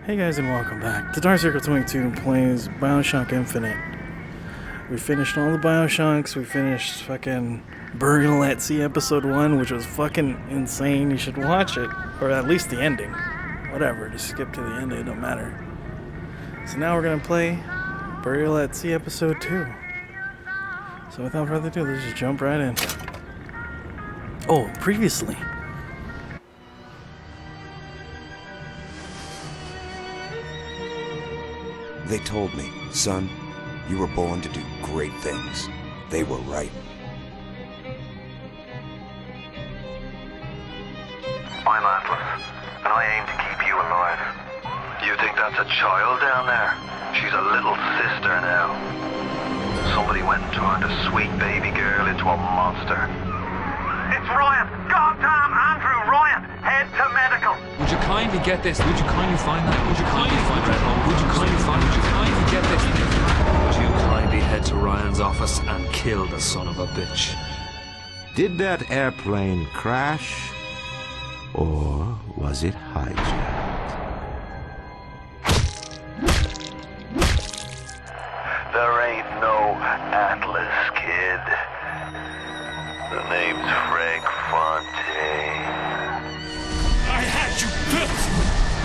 Hey guys, and welcome back to Dark Circle 22 plays BioShock Infinite. We finished all the BioShocks. We finished fucking Burial at Sea episode 1, which was fucking insane. You should watch it, or at least the ending. Whatever, just skip to the end, it don't matter. So now we're gonna play Burial at Sea episode 2. So without further ado, let's just jump right in. Oh, previously. They told me, son, you were born to do great things. They were right. I'm Atlas, and I aim to keep you alive. You think that's a child down there? She's a little sister now. Somebody went and turned a sweet baby girl into a monster. It's Ryan! Goddamn Andrew Ryan! Head to medical! Would you kindly get this? Would you kindly find that? Would you kindly find Red Hole? Would you kindly find? Would you kindly get this? Would you kindly head to Ryan's office and kill the son of a bitch? Did that airplane crash? Or was it hijacked? There ain't no Atlas, kid. The name's Frank Fontaine. I had you built!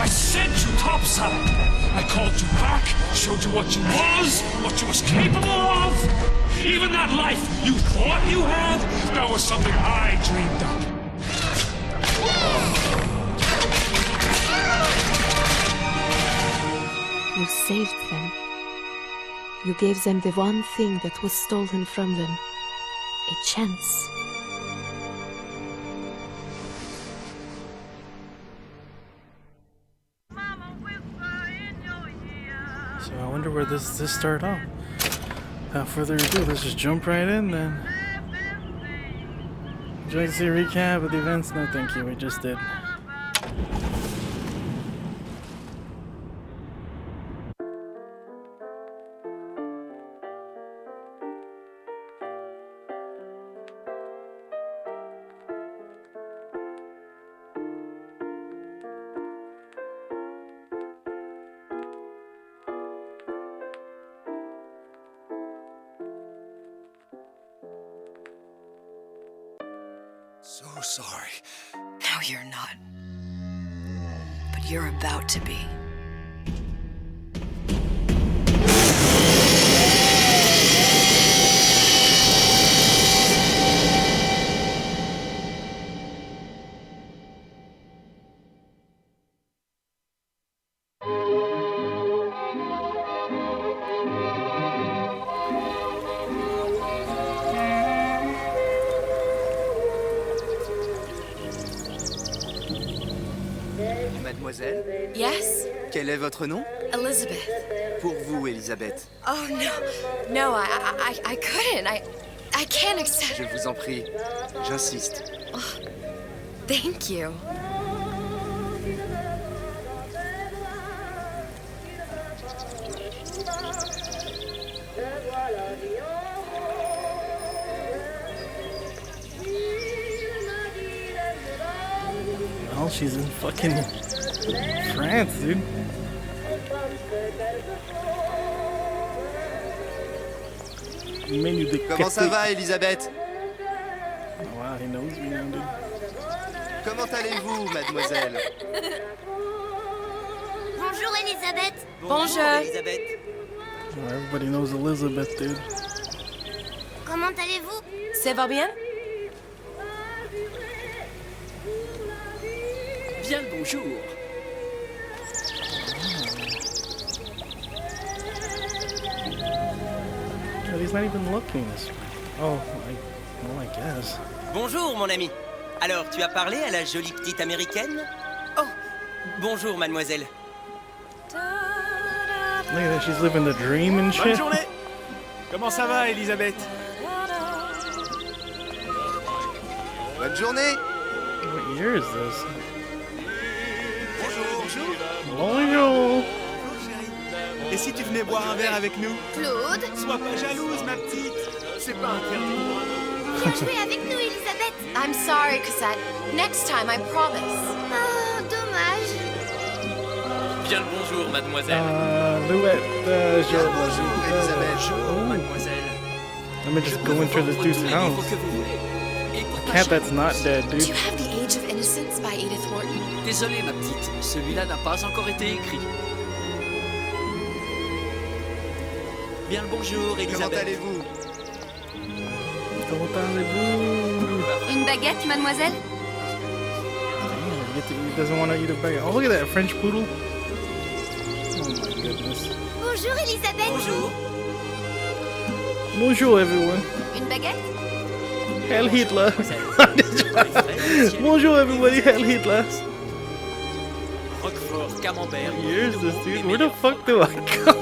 I sent you topside! I called you back, showed you what you was capable of! Even that life you thought you had, that was something I dreamed up. You saved them. You gave them the one thing that was stolen from them. A chance. So I wonder where this started off. Without further ado, let's just jump right in then. Would you like to see a recap of the events? No, thank you. We just did. So sorry. No, you're not. But you're about to be. Mademoiselle, Yes? quel est votre nom? Elizabeth. Pour vous, Elisabeth. Oh, no. No, I couldn't. I can't accept. Je vous en prie, j'insiste. Thank you. Oh, she's in fucking France, dude. Menu de Comment ça café. va, Elisabeth? Oh, wow, he knows me now, dude. Comment allez-vous, mademoiselle? Bonjour Elisabeth. Bonjour. Elisabeth. Oh, everybody knows Elizabeth, dude. Comment allez-vous? Ça va bien? Bien le bonjour. But he's not even looking this way. Oh, I guess. Bonjour, mon ami. Alors, tu as parlé à la jolie petite américaine? Oh, bonjour, mademoiselle. Look at that, she's living the dream and shit. Bonne journée. Comment ça va, Elisabeth? Bonne journée. What year is this? Bonjour. Bonjour. Bonjour. Et si tu venais boire un verre avec nous? Claude. Sois pas jalouse, ma petite. C'est pas interdit. Viens jouer avec nous Elisabeth. I'm sorry, Cassette. Next time, I promise. Oh, dommage. Bien le bonjour, mademoiselle. Mademoiselle. Let me just go into this dude's house. A cat that's not dead, dude. Do you have The Age of Innocence by Edith Wharton? Désolé, ma petite, celui-là n'a pas encore été écrit. Bien le bonjour, Elisabeth. Comment allez-vous? Comment allez-vous? Une baguette, mademoiselle? He doesn't want to eat a baguette. Oh, look at that French poodle. Oh my goodness. Bonjour, Elisabeth. Bonjour. Bonjour, everyone. Une baguette? Hail Hitler. Bonjour, everybody. Hail Hitler. Roquefort, camembert. Here's this dude. Where the fuck do I go?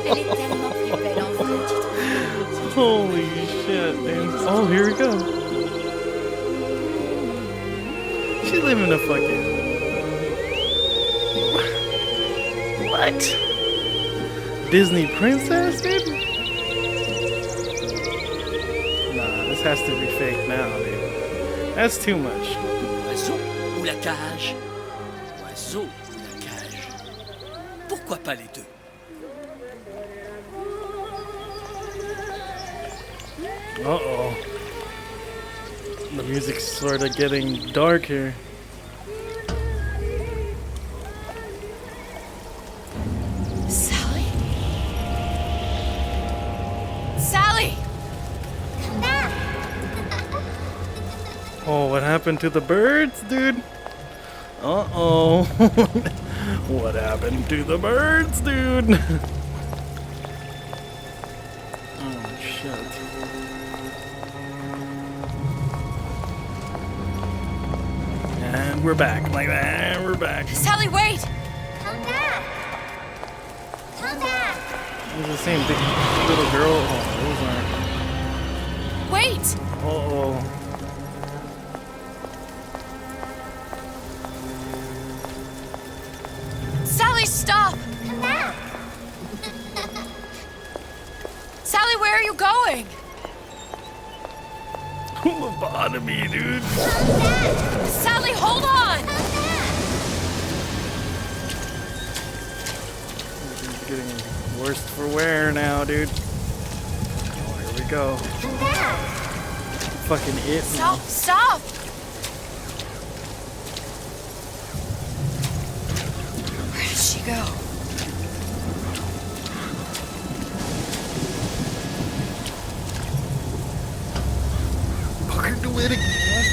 Elle est tellement plus belle en vrai. Holy shit, dude. Oh, here we go. She living a fucking... What? Disney princess, dude? Nah, this has to be fake now, dude. That's too much. Oiseau ou la cage? Oiseau ou la cage? Pourquoi pas les deux? Uh-oh. The music's sort of getting dark here. Sally? Sally! Oh, what happened to the birds, dude? Uh-oh. What happened to the birds, dude? Oh, shit. And we're back. Like that, we're back. Sally, wait! Come back. Come back. It's the same big little girl. Oh, Wait! those aren't. Uh-oh. Sally, stop! Come back. Sally, where are you going? Lobotomy, dude. Sally, hold on! It's getting worse for wear now, dude. Oh, here we go. Come back. Fucking it. Stop! Stop! Where did she go? Fucker, do it again.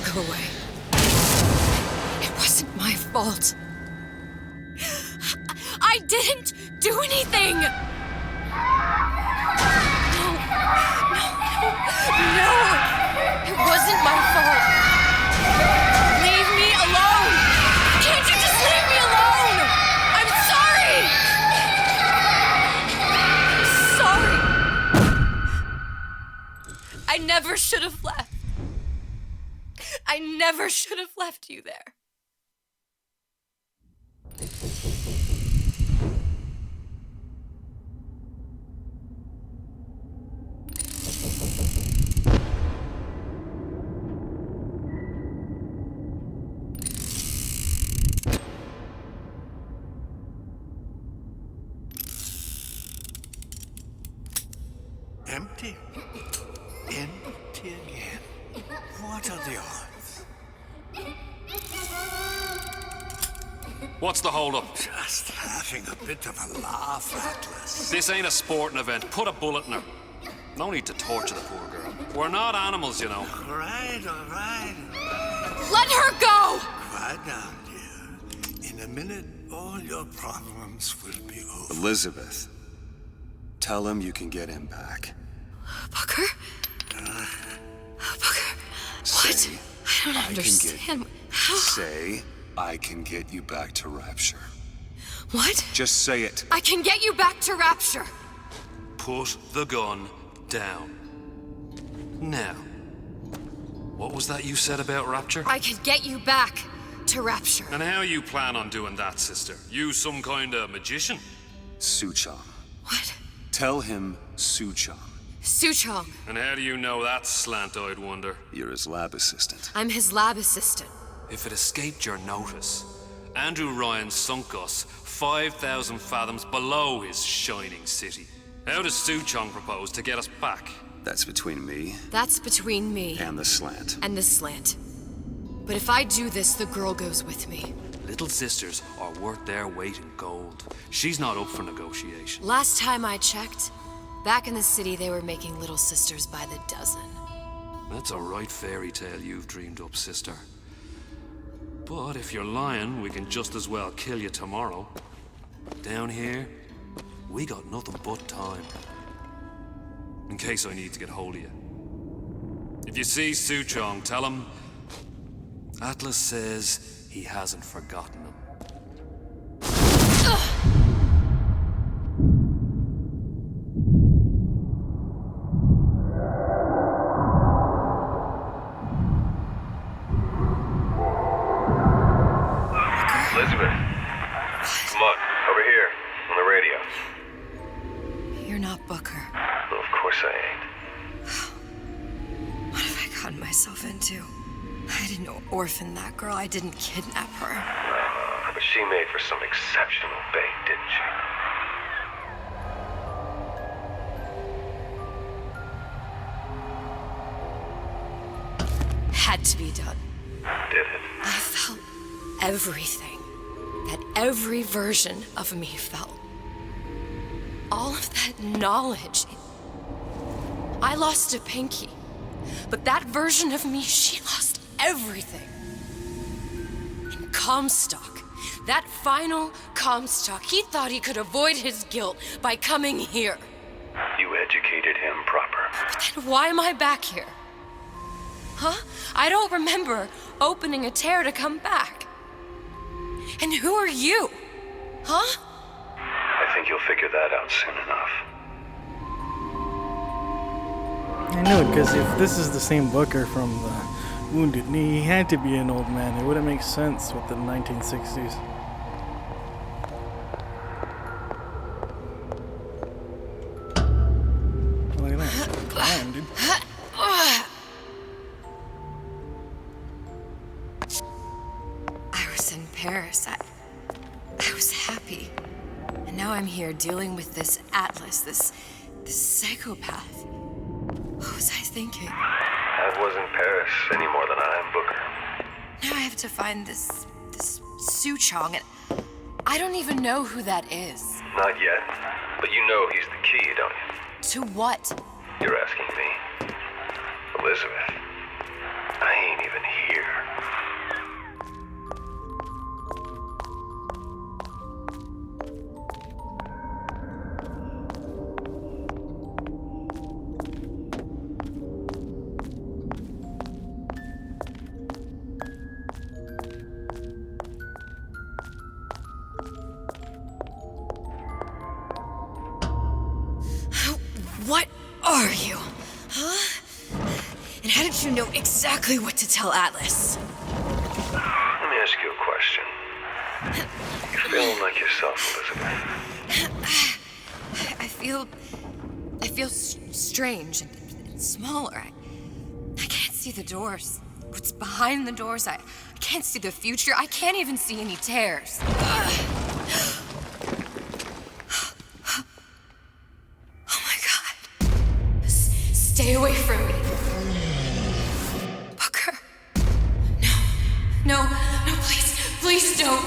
Go away. It wasn't my fault. I didn't do anything! No! It wasn't my fault! Leave me alone! Can't you just leave me alone? I'm sorry! I'm sorry! I never should have left. I never should have left you there. Empty. Empty again. What are the odds? What's the hold-up? Just having a bit of a laugh, Atlas. This ain't a sporting event. Put a bullet in her. No need to torture the poor girl. We're not animals, you know. All right. Let her go! Quiet down, dear. In a minute, all your problems will be over. Elizabeth, tell him you can get him back. Booker? Booker? What? Say, I don't understand. How? Say, I can get you back to Rapture. What? Just say it. I can get you back to Rapture. Put the gun down. Now, what was that you said about Rapture? I can get you back to Rapture. And how you plan on doing that, sister? You some kind of magician? Suchong. What? Tell him Suchong. Suchong. And how do you know that, slant-eyed wonder? You're his lab assistant. I'm his lab assistant. If it escaped your notice, Andrew Ryan sunk us 5,000 fathoms below his shining city. How does Suchong propose to get us back? That's between me. That's between me. And the slant. And the slant. But if I do this, the girl goes with me. Little sisters are worth their weight in gold. She's not up for negotiation. Last time I checked, back in the city they were making little sisters by the dozen. That's a right fairy tale you've dreamed up, sister. But if you're lying, we can just as well kill you tomorrow. Down here, we got nothing but time. In case I need to get hold of you. If you see Suchong, tell him Atlas says he hasn't forgotten him. Elizabeth. Come on, over here, on the radio. You're not Booker. Well, of course I ain't. What have I gotten myself into? I didn't orphan that girl. I didn't kidnap her. But she made for some exceptional bait, didn't she? Had to be done. Did it? I felt everything that every version of me felt. All of that knowledge. I lost a pinky, but that version of me, she lost everything. And Comstock, that final Comstock, he thought he could avoid his guilt by coming here. You educated him proper. But then why am I back here? Huh? I don't remember opening a tear to come back. And who are you? Huh? I think you'll figure that out soon enough. I know, because if this is the same Booker from the Wounded Knee, he had to be an old man. It wouldn't make sense with the 1960s. Look at that. Damn, dude. I was in Paris. I was happy. And now I'm here dealing with this Atlas, this psychopath. What was I thinking? That wasn't Paris any more than I am Booker. Now I have to find this Suchong, and I don't even know who that is. Not yet. But you know he's the key, don't you? To what? You're asking me. Elizabeth, I ain't even here. What are you? Huh? And how did you know exactly what to tell Atlas? Let me ask you a question. You feeling like yourself, Elizabeth? I feel strange and smaller. I can't see the doors. What's behind the doors? I can't see the future. I can't even see any tears. Stay away from me. Booker. No, please don't.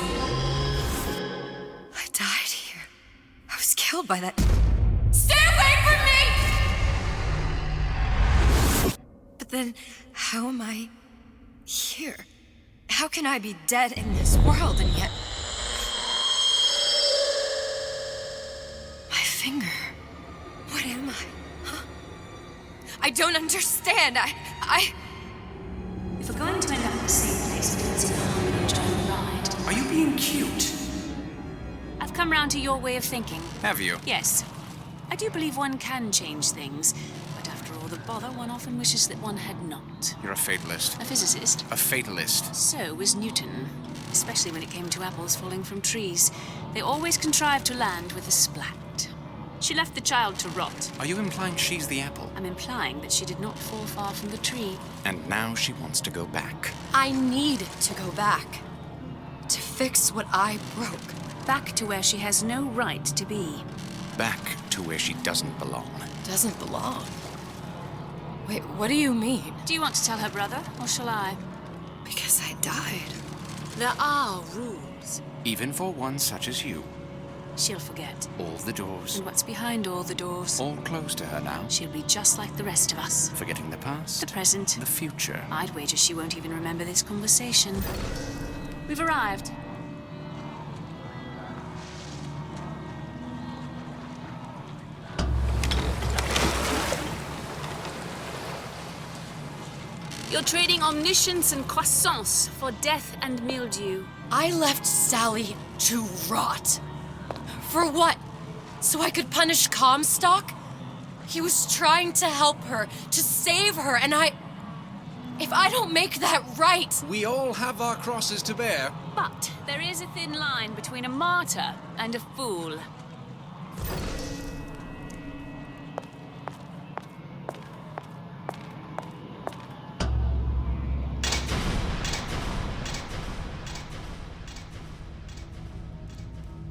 I died here. I was killed by that. Stay away from me! But then, how am I here? How can I be dead in this world and yet... My finger. What am I? I don't understand. If we're going to end up in the same place and dancing harmony during the ride... Are you being cute? I've come round to your way of thinking. Have you? Yes. I do believe one can change things, but after all the bother, one often wishes that one had not. You're a fatalist. A physicist. A fatalist. So was Newton, especially when it came to apples falling from trees. They always contrived to land with a splat. She left the child to rot. Are you implying she's the apple? I'm implying that she did not fall far from the tree. And now she wants to go back. I need to go back. To fix what I broke. Back to where she has no right to be. Back to where she doesn't belong. Doesn't belong? Wait, what do you mean? Do you want to tell her brother, or shall I? Because I died. There are rules. Even for one such as you. She'll forget. All the doors. And what's behind all the doors? All closed to her now. She'll be just like the rest of us. Forgetting the past. The present. The future. I'd wager she won't even remember this conversation. We've arrived. You're trading omniscience and croissance for death and mildew. I left Sally to rot. For what? So I could punish Comstock? He was trying to help her, to save her, and if I don't make that right... We all have our crosses to bear. But there is a thin line between a martyr and a fool.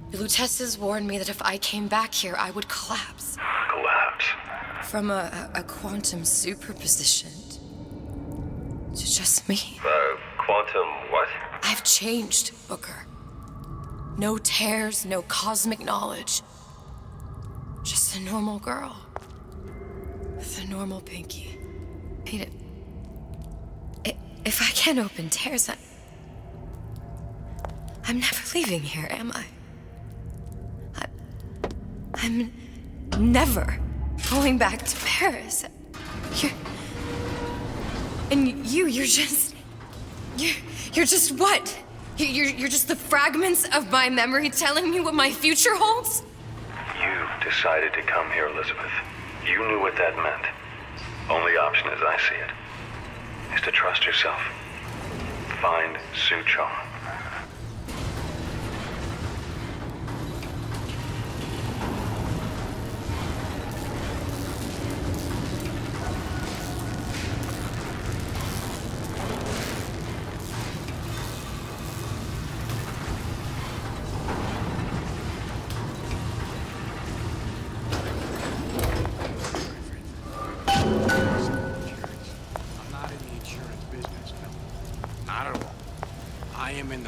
The Lutesses warned me that if I came back here, I would collapse. Collapse? From a quantum superposition to just me. Quantum what? I've changed, Booker. No tears, no cosmic knowledge. Just a normal girl. With a normal pinky. If I can't open tears, I'm never leaving here, am I? I'm never going back to Paris. You're just what? You're just the fragments of my memory telling me what my future holds? You decided to come here, Elizabeth. You knew what that meant. Only option, as I see it, is to trust yourself. Find Suchong.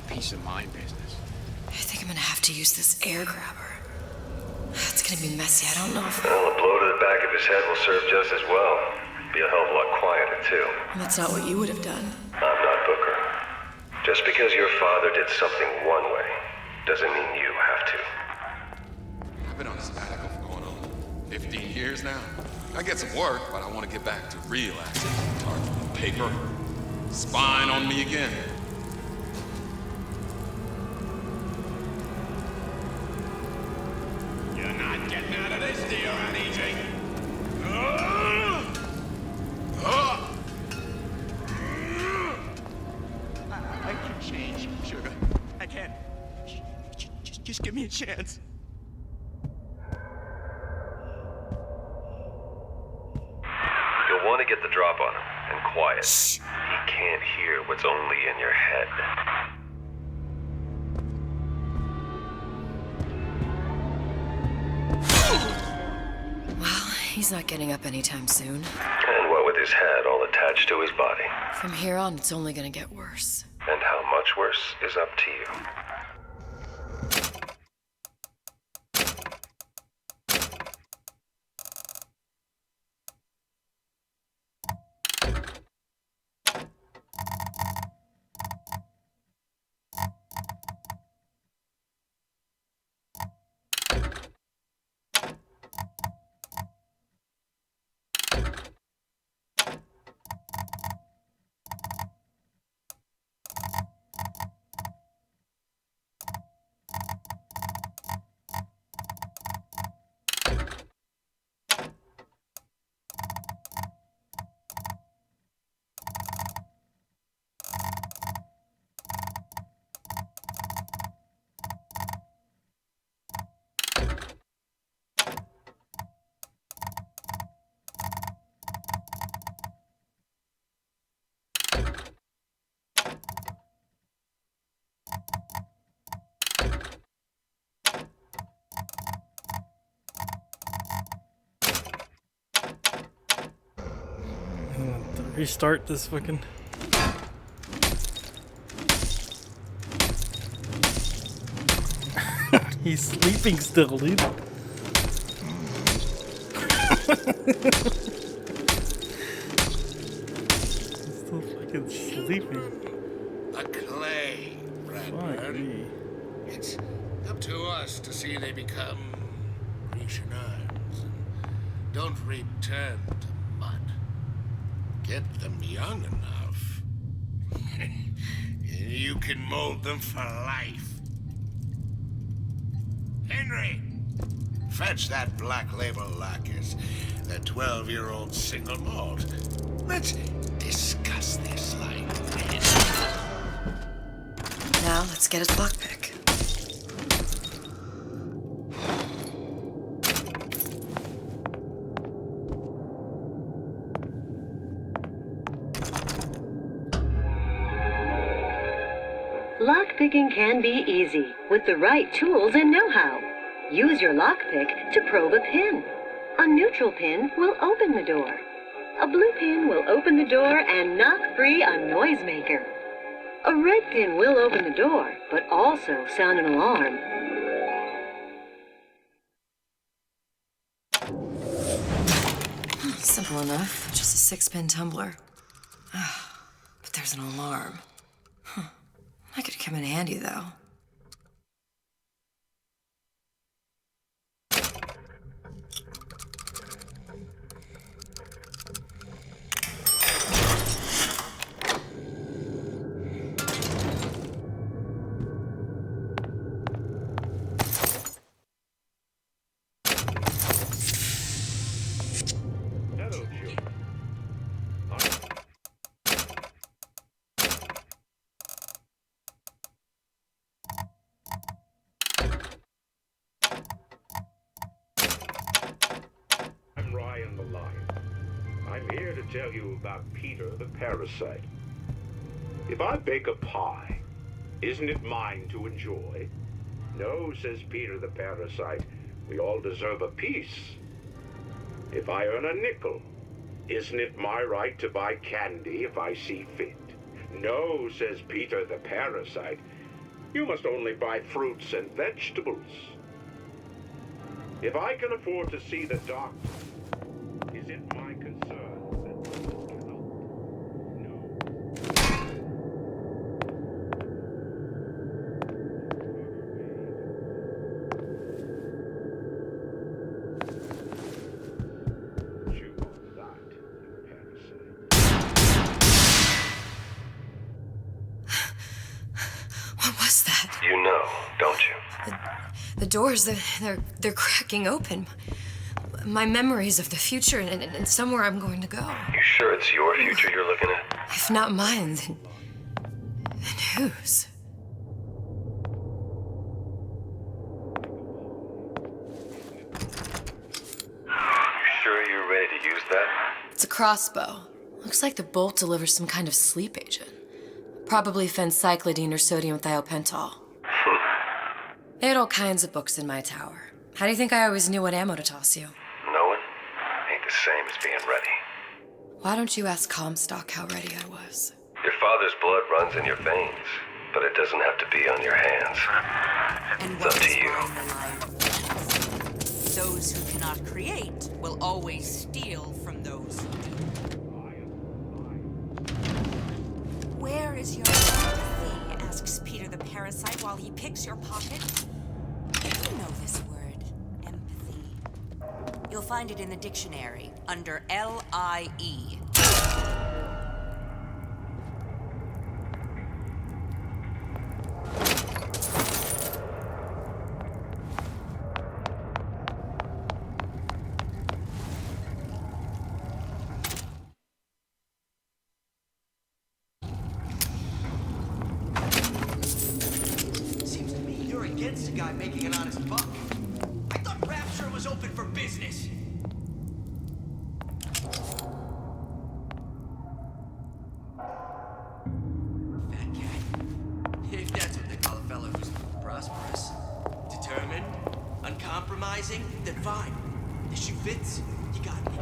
Peace of mind business. I think I'm gonna have to use this air grabber. It's gonna be messy. I don't know if... Well, a blow to the back of his head will serve just as well. Be a hell of a lot quieter, too. That's not what you would have done. I'm not Booker. Just because your father did something one way, doesn't mean you have to. I've been on a sabbatical for going on 15 years now. I get some work, but I want to get back to real action. Target on paper. Spine on me again. You're not getting out of this deal uneasy. I can change, sugar. I can. Just give me a chance. You'll want to get the drop on him, and quiet. He can't hear what's only in your head. Well, he's not getting up anytime soon. And what with his head all attached to his body. From here on, it's only gonna get worse. And how much worse is up to you. restart this fucking... He's sleeping still, dude. He's still fucking sleeping. The clay, Bradburn. It's up to us to see they become Grecian urns and don't return to mud. Get them young enough. You can mold them for life. Henry, fetch that black label lacquers, the 12-year-old single malt. Let's discuss this like this. Now let's get his lockpick. Lockpicking can be easy with the right tools and know-how. Use your lockpick to probe a pin. A neutral pin will open the door. A blue pin will open the door and knock free a noisemaker. A red pin will open the door, but also sound an alarm. Simple enough. Just a 6-pin tumbler. But there's an alarm. That could come in handy, though. Tell you about Peter the parasite. If I bake a pie, isn't it mine to enjoy? No, says Peter the parasite, we all deserve a piece. If I earn a nickel, isn't it my right to buy candy if I see fit? No, says Peter the parasite, you must only buy fruits and vegetables. If I can afford to see the doctor, is it my concern? You know, don't you? The doors, they're cracking open. My memories of the future and somewhere I'm going to go. You sure it's your future you're looking at? If not mine, then whose? You sure you're ready to use that? It's a crossbow. Looks like the bolt delivers some kind of sleep agent. Probably phencyclidine or sodium thiopental. They had all kinds of books in my tower. How do you think I always knew what ammo to toss you? Knowing ain't the same as being ready. Why don't you ask Comstock how ready I was? Your father's blood runs in your veins, but it doesn't have to be on your hands. It's up to you. Those who cannot create will always steal from those who do. Where is your empathy? Asks Peter the parasite while he picks your pocket. You know this word, empathy. You'll find it in the dictionary under L-I-E. Against a guy making an honest buck. I thought Rapture was open for business. Fat cat. If that's what they call a fellow who's prosperous, determined, uncompromising, then fine. The shoe fits, you got me.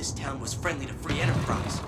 this town was friendly to free enterprise.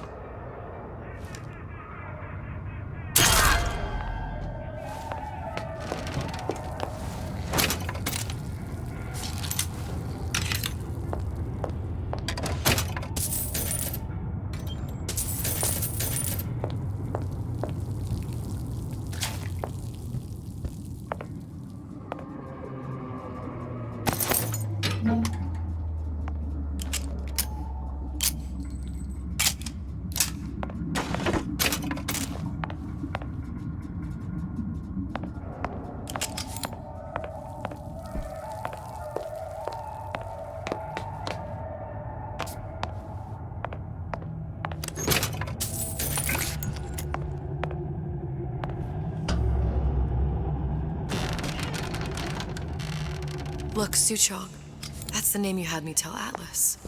Look, Suchong. That's the name you had me tell Atlas.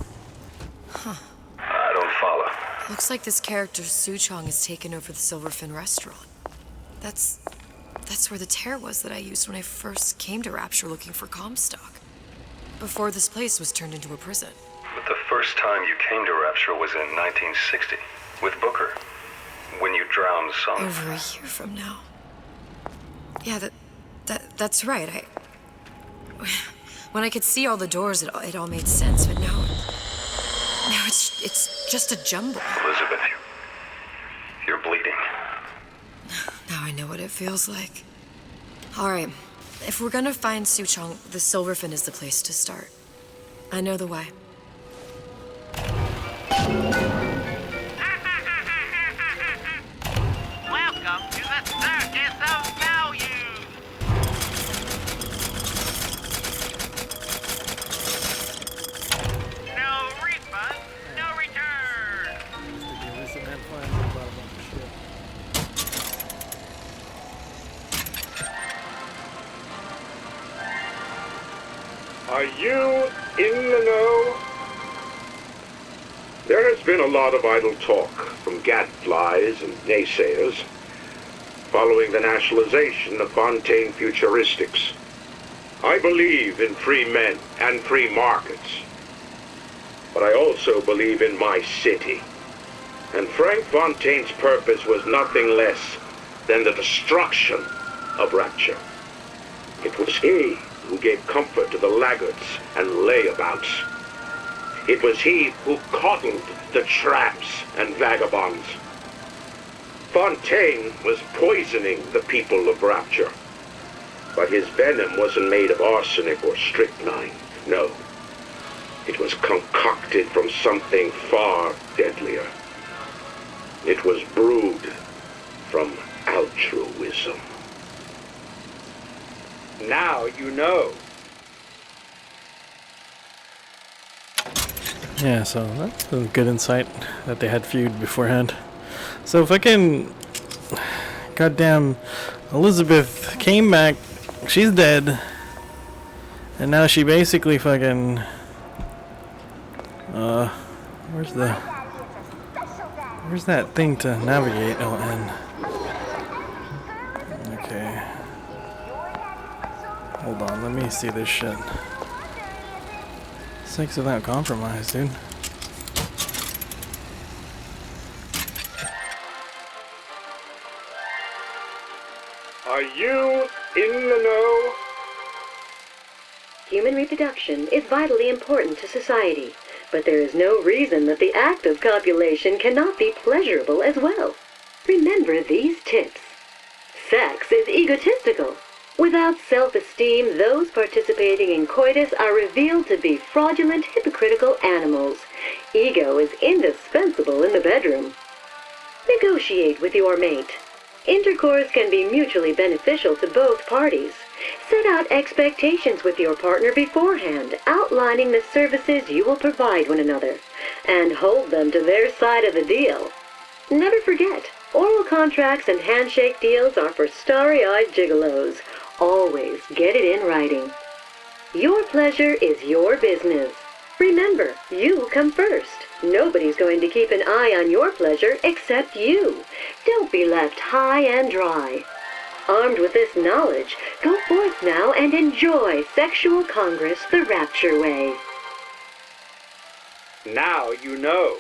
Huh. I don't follow. Looks like this character Suchong has taken over the Silverfin restaurant. That's where the tear was that I used when I first came to Rapture looking for Comstock. Before this place was turned into a prison. But the first time you came to Rapture was in 1960, with Booker. When you drowned some... Over a year from now. Yeah, that's right. When I could see all the doors, it all made sense, but now it's just a jumble. Elizabeth, you're bleeding. Now I know what it feels like. All right, if we're gonna find Suchong, the Silverfin is the place to start. I know the way. Welcome to the Circus of Value. No refund, no return. Are you in the know? There has been a lot of idle talk from gadflies and naysayers following the nationalization of Fontaine Futuristics. I believe in free men and free markets, but I also believe in my city. And Frank Fontaine's purpose was nothing less than the destruction of Rapture. It was he who gave comfort to the laggards and layabouts. It was he who coddled the tramps and vagabonds. Fontaine was poisoning the people of Rapture. But his venom wasn't made of arsenic or strychnine. No. It was concocted from something far deadlier. It was brewed from altruism. Now you know. Yeah, so that's a good insight that they had feud beforehand. So fucking goddamn Elizabeth came back, she's dead, and now she basically fucking where's that thing to navigate? Oh, N. Okay. Hold on, let me see this shit. Sex without compromise, dude. Are you in the know? Human reproduction is vitally important to society, but there is no reason that the act of copulation cannot be pleasurable as well. Remember these tips. Sex is egotistical. Without self-esteem, those participating in coitus are revealed to be fraudulent, hypocritical animals. Ego is indispensable in the bedroom. Negotiate with your mate. Intercourse can be mutually beneficial to both parties. Set out expectations with your partner beforehand, outlining the services you will provide one another, and hold them to their side of the deal. Never forget, oral contracts and handshake deals are for starry-eyed gigolos. Always get it in writing. Your pleasure is your business. Remember, you come first. Nobody's going to keep an eye on your pleasure except you. Don't be left high and dry. Armed with this knowledge, go forth now and enjoy Sexual Congress the Rapture way. Now you know.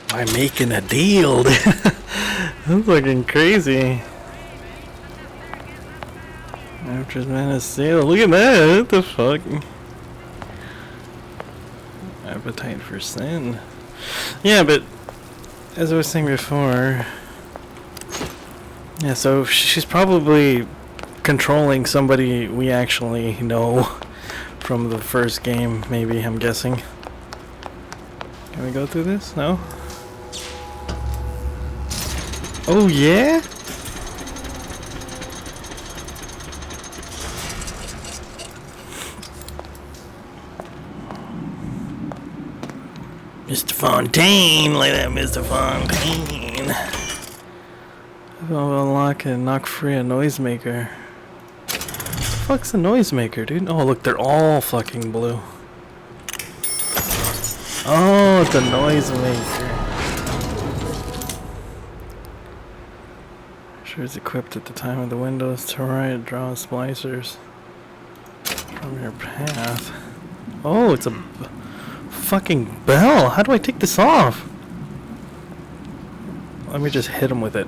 By making a deal, dude. That's fucking crazy. After Man of Steel. Look at that. What the fuck? Appetite for sin. Yeah, but as I was saying before, yeah, so she's probably controlling somebody we actually know from the first game, maybe, I'm guessing. Can we go through this? No? Oh, yeah? Mr. Fontaine, like that, Mr. Fontaine. I'll unlock and knock free a noisemaker. What the fuck's a noisemaker, dude? Oh, look, they're all fucking blue. Oh, it's a noisemaker. Sure it's equipped at the time of the windows to right. Draw splicers from your path. Oh, it's a fucking bell. How do I take this off? Let me just hit him with it.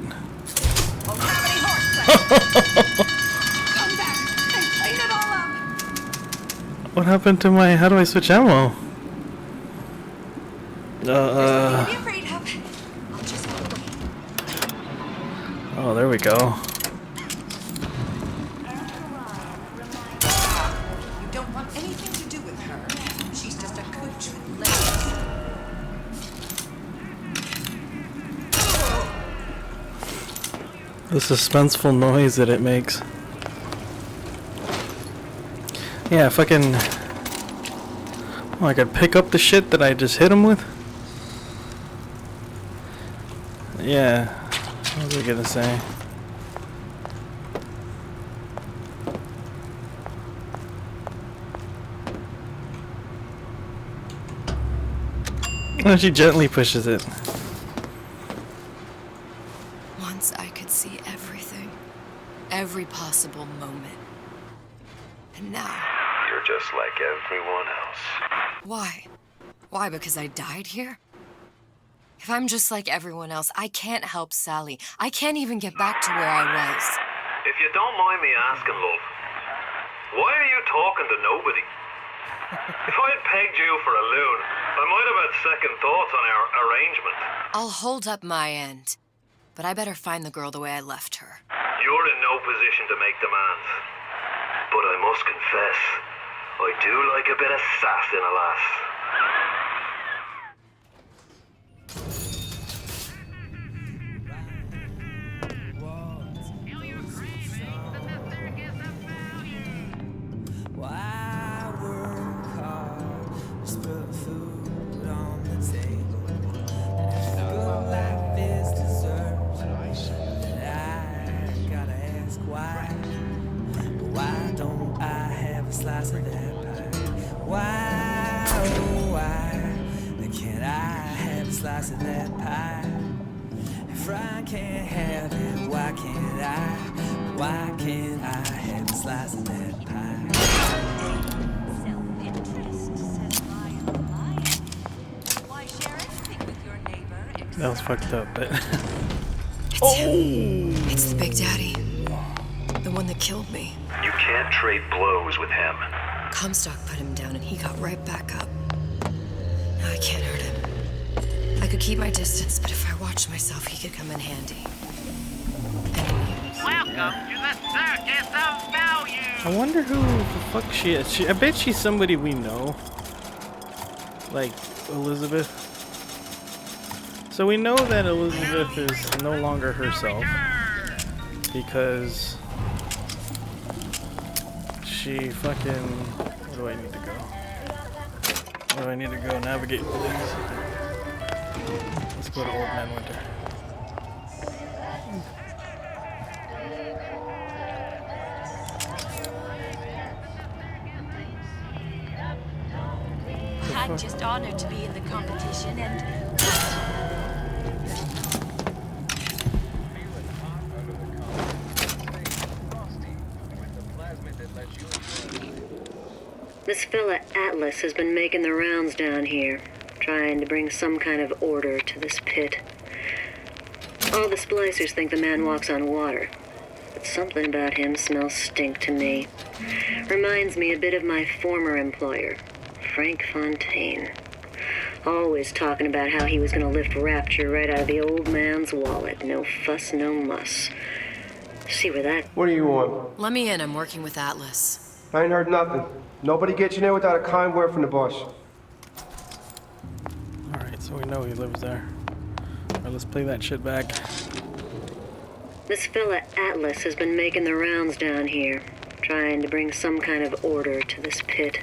What happened to my... How do I switch ammo? Oh, there we go. You don't want anything to do with her. She's just a coach with legs. The suspenseful noise that it makes. Yeah, fucking... Oh, I could pick up the shit that I just hit him with? Yeah. What was I gonna say? Oh, she gently pushes it. Once I could see everything. Every possible moment. And now... You're just like everyone else. Why? Why, because I died here? If I'm just like everyone else, I can't help Sally. I can't even get back to where I was. If you don't mind me asking, love, why are you talking to nobody? If I'd pegged you for a loon, I might have had second thoughts on our arrangement. I'll hold up my end. But I better find the girl the way I left her. You're in no position to make demands. But I must confess, I do like a bit of sass in a lass. Slice of that pie. If I can't have it, why can't I? Why can't I have a slice of that pie? Self-interest, says lion. Why share anything with your neighbor? That was fucked up, but... It's him. It's the Big Daddy. The one that killed me. You can't trade blows with him. Comstock put him down and he got right back up. Now I can't hurt him. I could keep my distance, but if I watched myself, he could come in handy. Welcome to the Circus of Value! I wonder who the fuck she is. I bet she's somebody we know. Like, Elizabeth. So we know that Elizabeth is no longer herself. Because... she fucking... Where do I need to go? Where do I need to go? Navigate, please. Let's go to Old Man Winter. I'm just honored to be in the competition and... This fella Atlas has been making the rounds down here, trying to bring some kind of order to this pit. All the splicers think the man walks on water, but something about him smells stink to me. Reminds me a bit of my former employer, Frank Fontaine. Always talking about how he was going to lift Rapture right out of the old man's wallet. No fuss, no muss. See where that... What do you want? Let me in. I'm working with Atlas. I ain't heard nothing. Nobody gets in there without a kind word from the boss. Alright, so we know he lives there. Alright, let's play that shit back. This fella Atlas has been making the rounds down here, trying to bring some kind of order to this pit.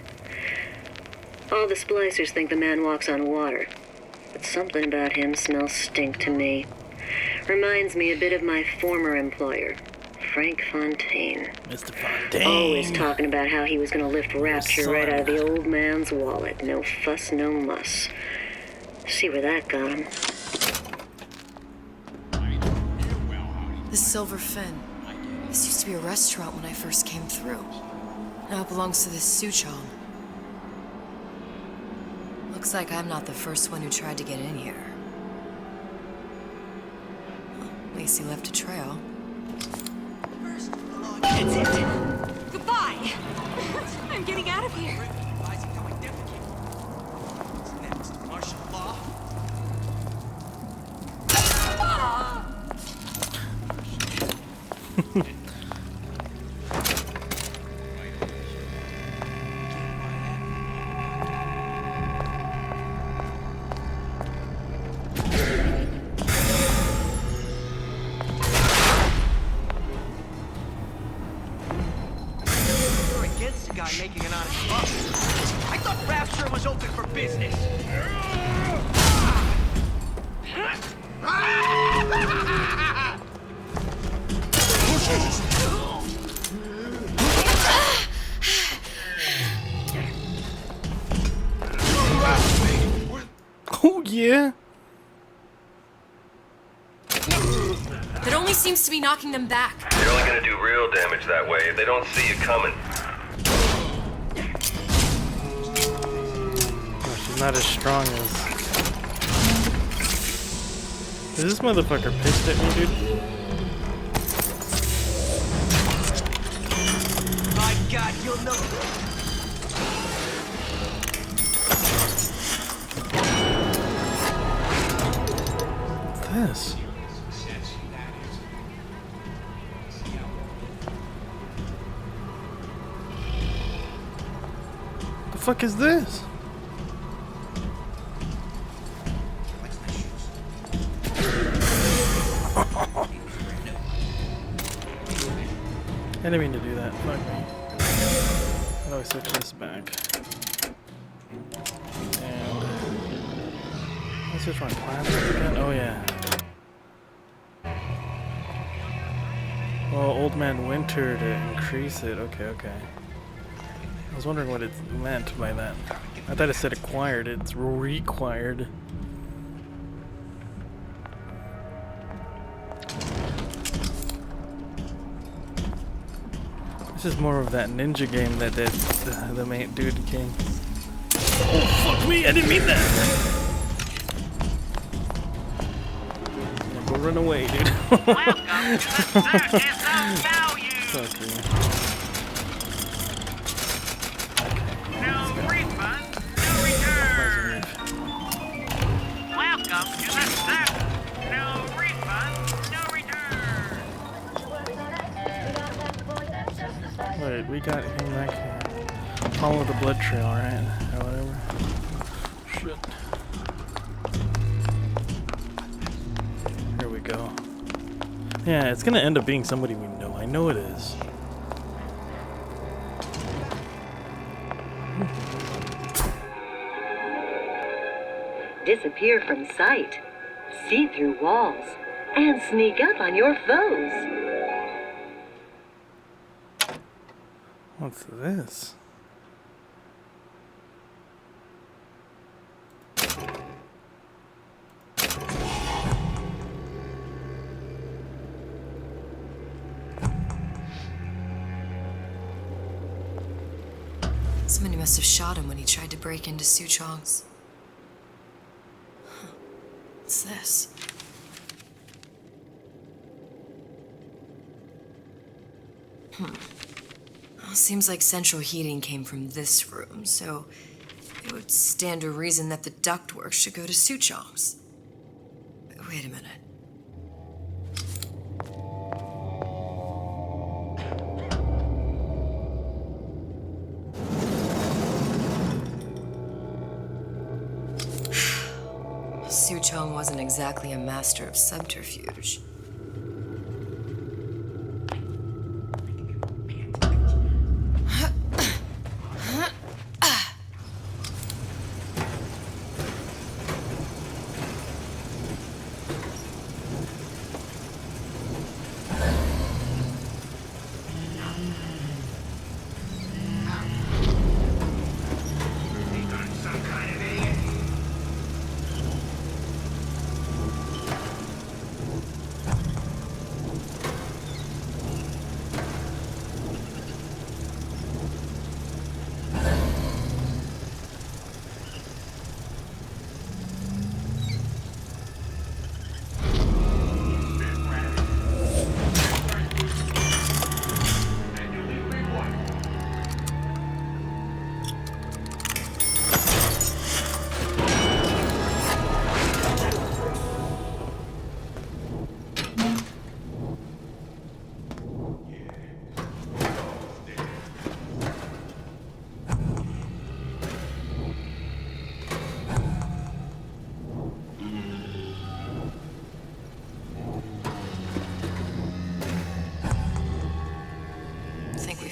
All the splicers think the man walks on water, but something about him smells stink to me. Reminds me a bit of my former employer, Frank Fontaine. Mr. Fontaine. Always talking about how he was going to lift Rapture right out of the old man's wallet. No fuss, no muss. See where that got him. The Silver Fin. This used to be a restaurant when I first came through. Now it belongs to this Suchong. Looks like I'm not the first one who tried to get in here. Well, at least he left a trail. Goodbye! I'm getting out of here. Martial law? You're against a guy making an honest buck. I thought Rapture was open for business. Oh, yeah. It only seems to be knocking them back. You're only gonna do real damage that way if they don't see you coming. Oh, she's not as strong as... Is this motherfucker pissed at me, dude? My God, you'll know. What's this? The fuck is this? I didn't mean to do that. Fuck me. How do I switch this back? And let's switch my plastic again. Oh yeah. Well, Old Man Winter to increase it. Okay, okay. I was wondering what it meant by that. I thought it said acquired. It's required. This is more of that ninja game that the main dude came. Oh fuck me! I didn't mean that. Go run away, dude. Fuck you. No refund, no return. Welcome to the circus. No refund, no return. Wait, we got him back here. Follow the blood trail, right? Or whatever. Shit. Here we go. Yeah, it's gonna end up being somebody we know. I know it is. Disappear from sight, see through walls, and sneak up on your foes. What's this? Somebody must have shot him when he tried to break into Suchong's. Huh. What's this? Well, seems like central heating came from this room, so it would stand to reason that the ductwork should go to Suchong's. Wait a minute. Suchong wasn't exactly a master of subterfuge.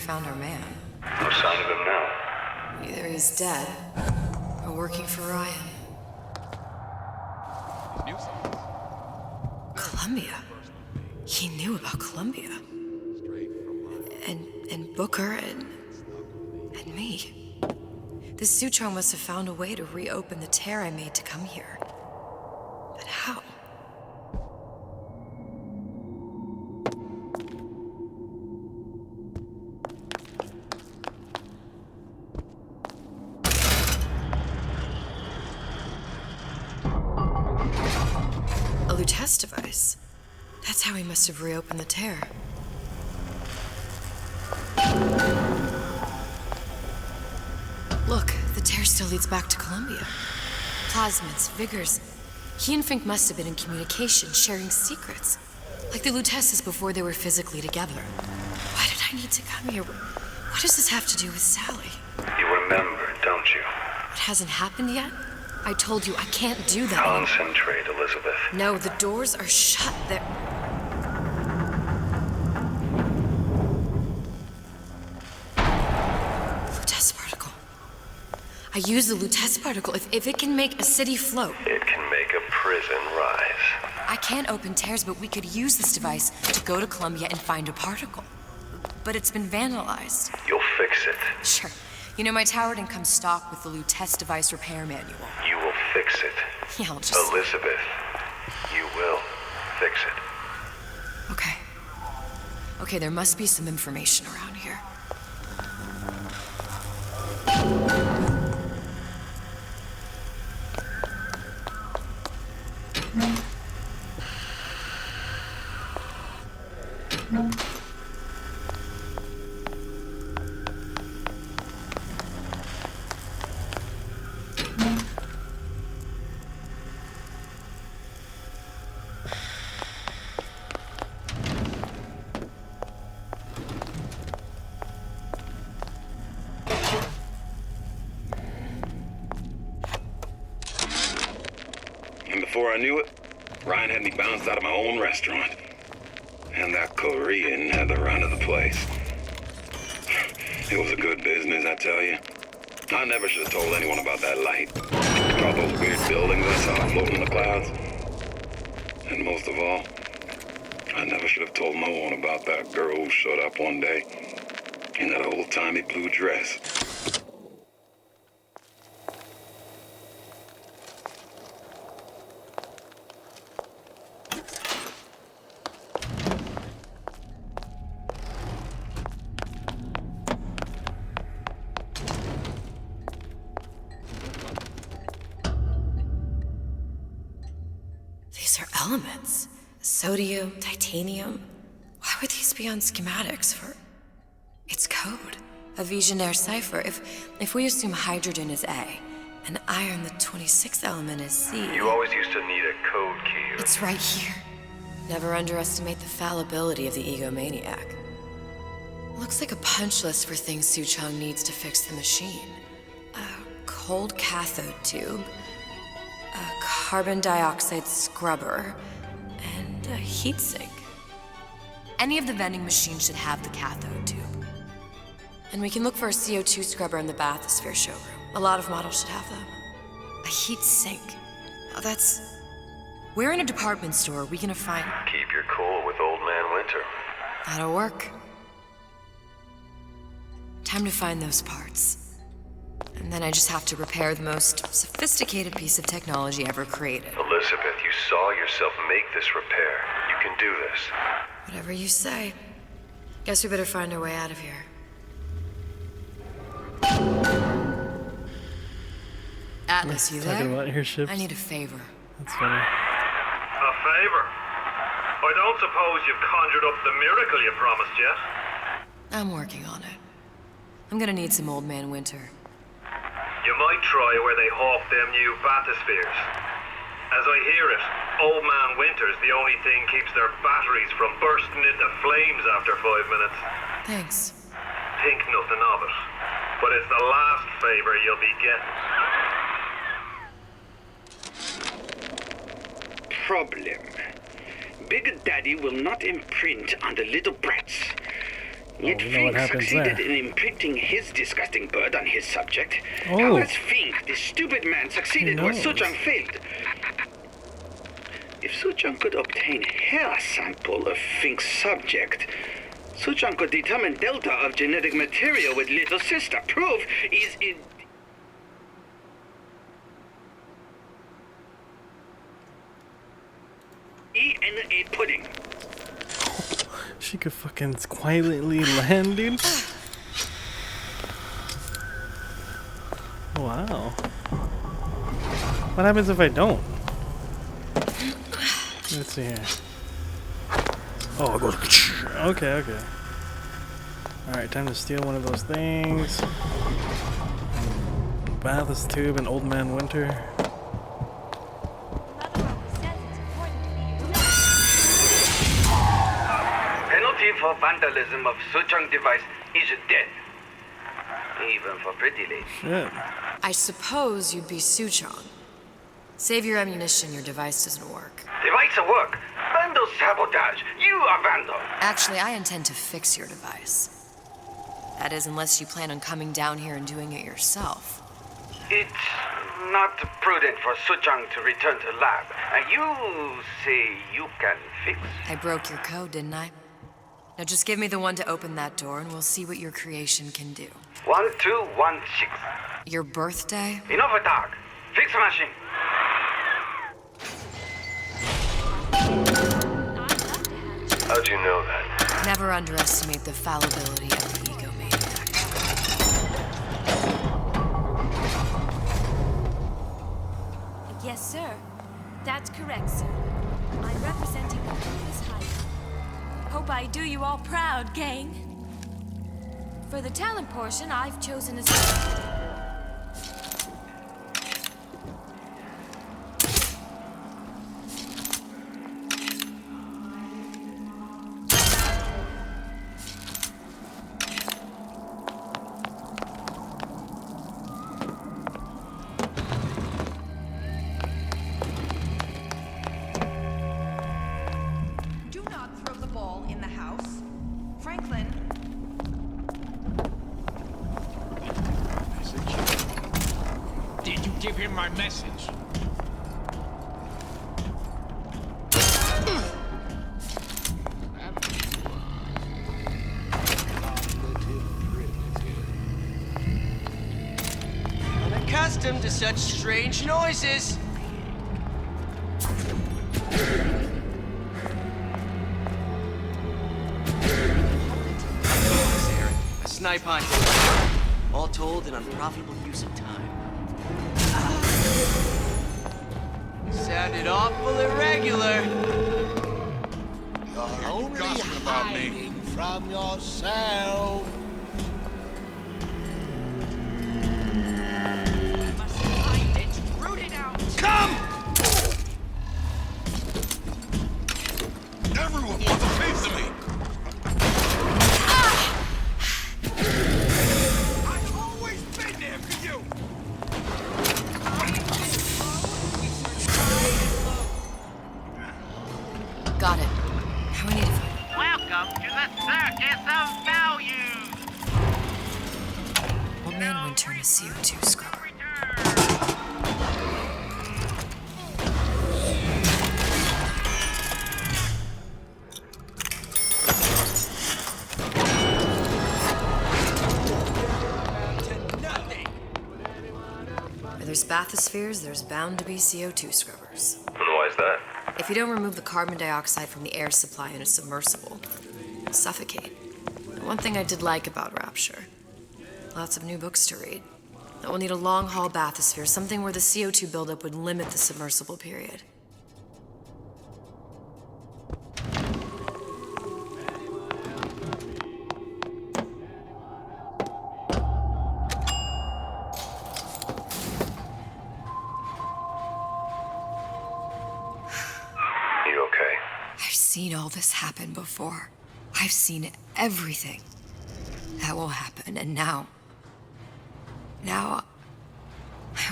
Found our man. No sign of him now. Either he's dead or working for Ryan. Columbia. He knew about Columbia. And Booker and me. This Suchong must have found a way to reopen the tear I made to come here. But how? Test device. That's how he must have reopened the tear. Look, the tear still leads back to Columbia. Plasmids, vigors. He and Fink must have been in communication, sharing secrets. Like the Lutesses before they were physically together. Why did I need to come here? What does this have to do with Sally? You remember, don't you? It hasn't happened yet? I told you I can't do that. Concentrate, Elizabeth. No, the doors are shut. They're... Lutece particle. I use the Lutece particle. If it can make a city float. It can make a prison rise. I can't open tears, but we could use this device to go to Columbia and find a particle. But it's been vandalized. You'll fix it. Sure. You know, my tower didn't come stock with the Lutece device repair manual. You will fix it. Yeah, I'll just... Elizabeth, you will fix it. Okay. Okay, there must be some information around here. And before I knew it, Ryan had me bounced out of my own restaurant. And that Korean had the run of the place. It was a good business, I tell you. I never should have told anyone about that light. About those weird buildings I saw floating in the clouds. And most of all, I never should have told no one about that girl who showed up one day in that old-timey blue dress. elements. Sodium, titanium. Why would these be on schematics for... It's code. A Visionaire cipher. If we assume hydrogen is A, and iron, the 26th element, is C... You always used to need a code key. It's right here. Never underestimate the fallibility of the egomaniac. Looks like a punch list for things Suchong needs to fix the machine. A cold cathode tube, a carbon dioxide scrubber, and a heatsink. Any of the vending machines should have the cathode tube. And we can look for a CO2 scrubber in the bathysphere showroom. A lot of models should have them. A heat sink. Oh, that's... Where in a department store are we gonna find... Keep your cool with Old Man Winter. That'll work. Time to find those parts. And then I just have to repair the most sophisticated piece of technology ever created. Elizabeth, you saw yourself make this repair. You can do this. Whatever you say. Guess we better find our way out of here. Atlas, you there? Talking about airships. I need a favor. That's funny. A favor? I don't suppose you've conjured up the miracle you promised yet? I'm working on it. I'm gonna need some Old Man Winter. You might try where they hawk them new bathyspheres. As I hear it, Old Man Winter's the only thing keeps their batteries from bursting into flames after 5 minutes. Thanks. Think nothing of it. But it's the last favor you'll be getting. Problem. Big Daddy will not imprint on the little brats. Yet Fink succeeded in imprinting his disgusting bird on his subject. How has Fink, this stupid man, succeeded where Suchong failed? If Suchong could obtain hair sample of Fink's subject, Suchong could determine delta of genetic material with little sister. Proof is in... E&A pudding. She could fucking quietly land, dude. Wow. What happens if I don't? Let's see here. Oh, it goes. Okay. Alright, time to steal one of those things. Bathos tube and Old Man Winter. Penalty for vandalism of Suchong device is death. Even for pretty ladies. Shit. I suppose you'd be Suchong. Save your ammunition, your device doesn't work. Device at work. Vandal sabotage. You are vandal. Actually, I intend to fix your device. That is, unless you plan on coming down here and doing it yourself. It's not prudent for Suchong to return to lab. You say you can fix? I broke your code, didn't I? Now just give me the one to open that door and we'll see what your creation can do. 1216. Your birthday? Enough talk. Fix machine. How'd you know that? Never underestimate the fallibility of the egomaniac. Yes, sir. That's correct, sir. I'm representing the previous height. Hope I do you all proud, gang. For the talent portion, I've chosen a... Give him my message. Unaccustomed to such strange noises. A snipe hunt. All told, an unprofitable use of time. Sounded awful irregular. You're only gossiping about me? hiding from yourself. I must find it, root it out. Come! Everyone wants a piece of me. I've always been there for you. Got it. Now we need to find Welcome to the Circus of Values. Old Man Winter and a CO2 scrubber. Where there's bathyspheres, there's bound to be CO2 scrubbers. Why is that? If you don't remove the carbon dioxide from the air supply in a submersible, you'll suffocate. And one thing I did like about Rapture, lots of new books to read. That will need a long-haul bathysphere, something where the CO2 buildup would limit the submersible period. You okay? I've seen all this happen before. I've seen everything that will happen, and now I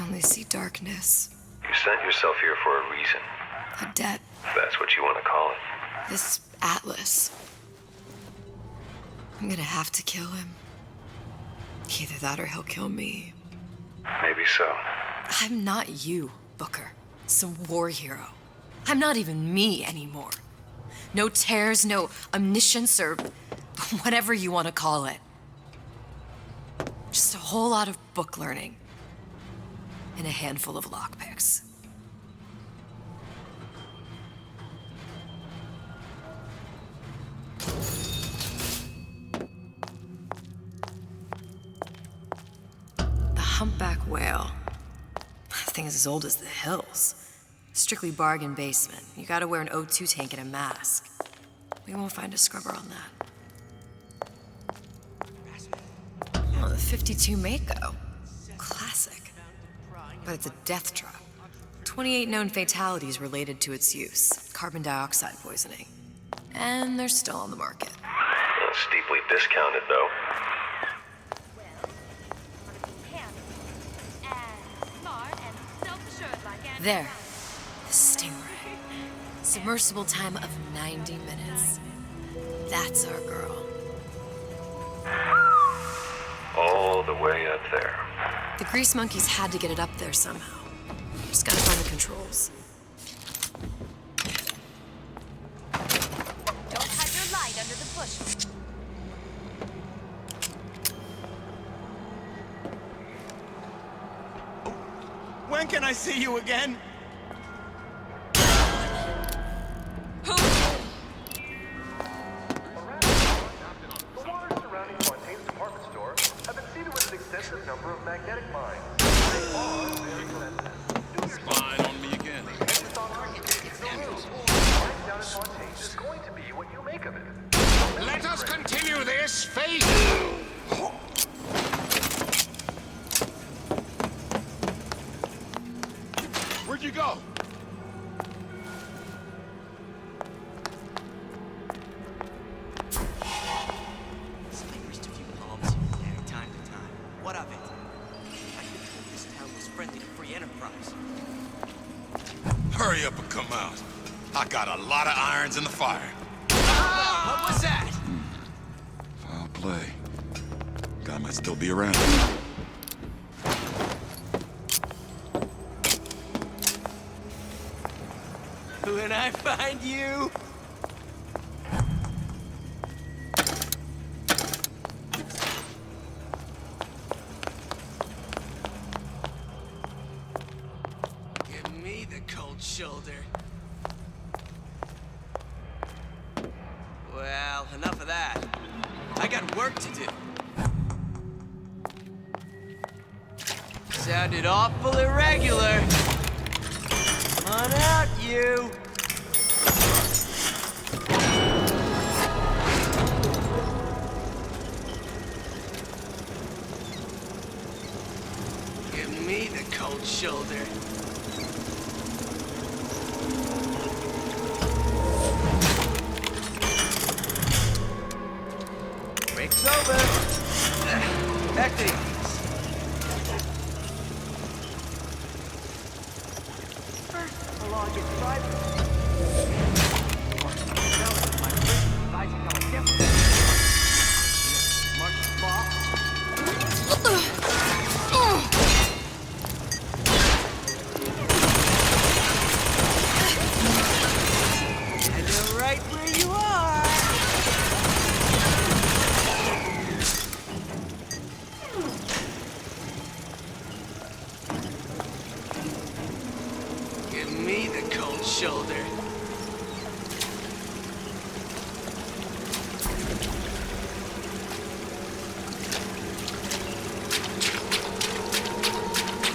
only see darkness. You sent yourself here for a reason. A debt. If that's what you want to call it. This Atlas. I'm gonna have to kill him. Either that or he'll kill me. Maybe so. I'm not you, Booker. Some war hero. I'm not even me anymore. No tears, no omniscience, or whatever you want to call it. Just a whole lot of book learning. And a handful of lockpicks. The humpback whale. That thing is as old as the hills. Strictly bargain basement. You gotta wear an O2 tank and a mask. We won't find a scrubber on that. Oh, the 52 Mako. Classic. But it's a death trap. 28 known fatalities related to its use. Carbon dioxide poisoning. And they're still on the market. Steeply discounted, though. There. The Stingray. Submersible time of 90 minutes. That's our girl. All the way up there. The grease monkeys had to get it up there somehow. Just gotta find the controls. Don't hide your light under the bushel. When can I see you again? Number of magnetic mines. Spying on me again. Is going to be what you make of it. Let us continue this, Faith! Where'd you go? Snipers to few bombs here and there, time to time. What of it? I've been told this town was friendly to free enterprise. Hurry up and come out. I got a lot of irons in the fire. Ah! What was that? Foul play. Guy might still be around. When I find you... Give me the cold shoulder. Well, enough of that. I got work to do. Sounded awful irregular. On out, you! Give me the cold shoulder. Break's over. Back to you. First, the law gets right. Right where you are. Give me the cold shoulder.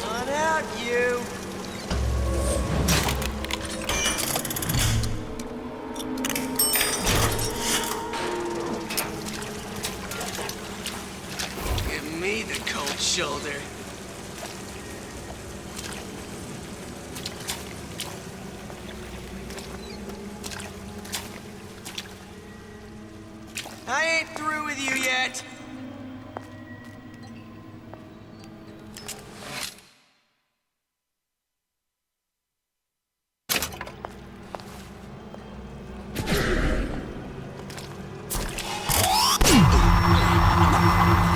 On out, you. Give me the cold shoulder. I ain't through with you yet.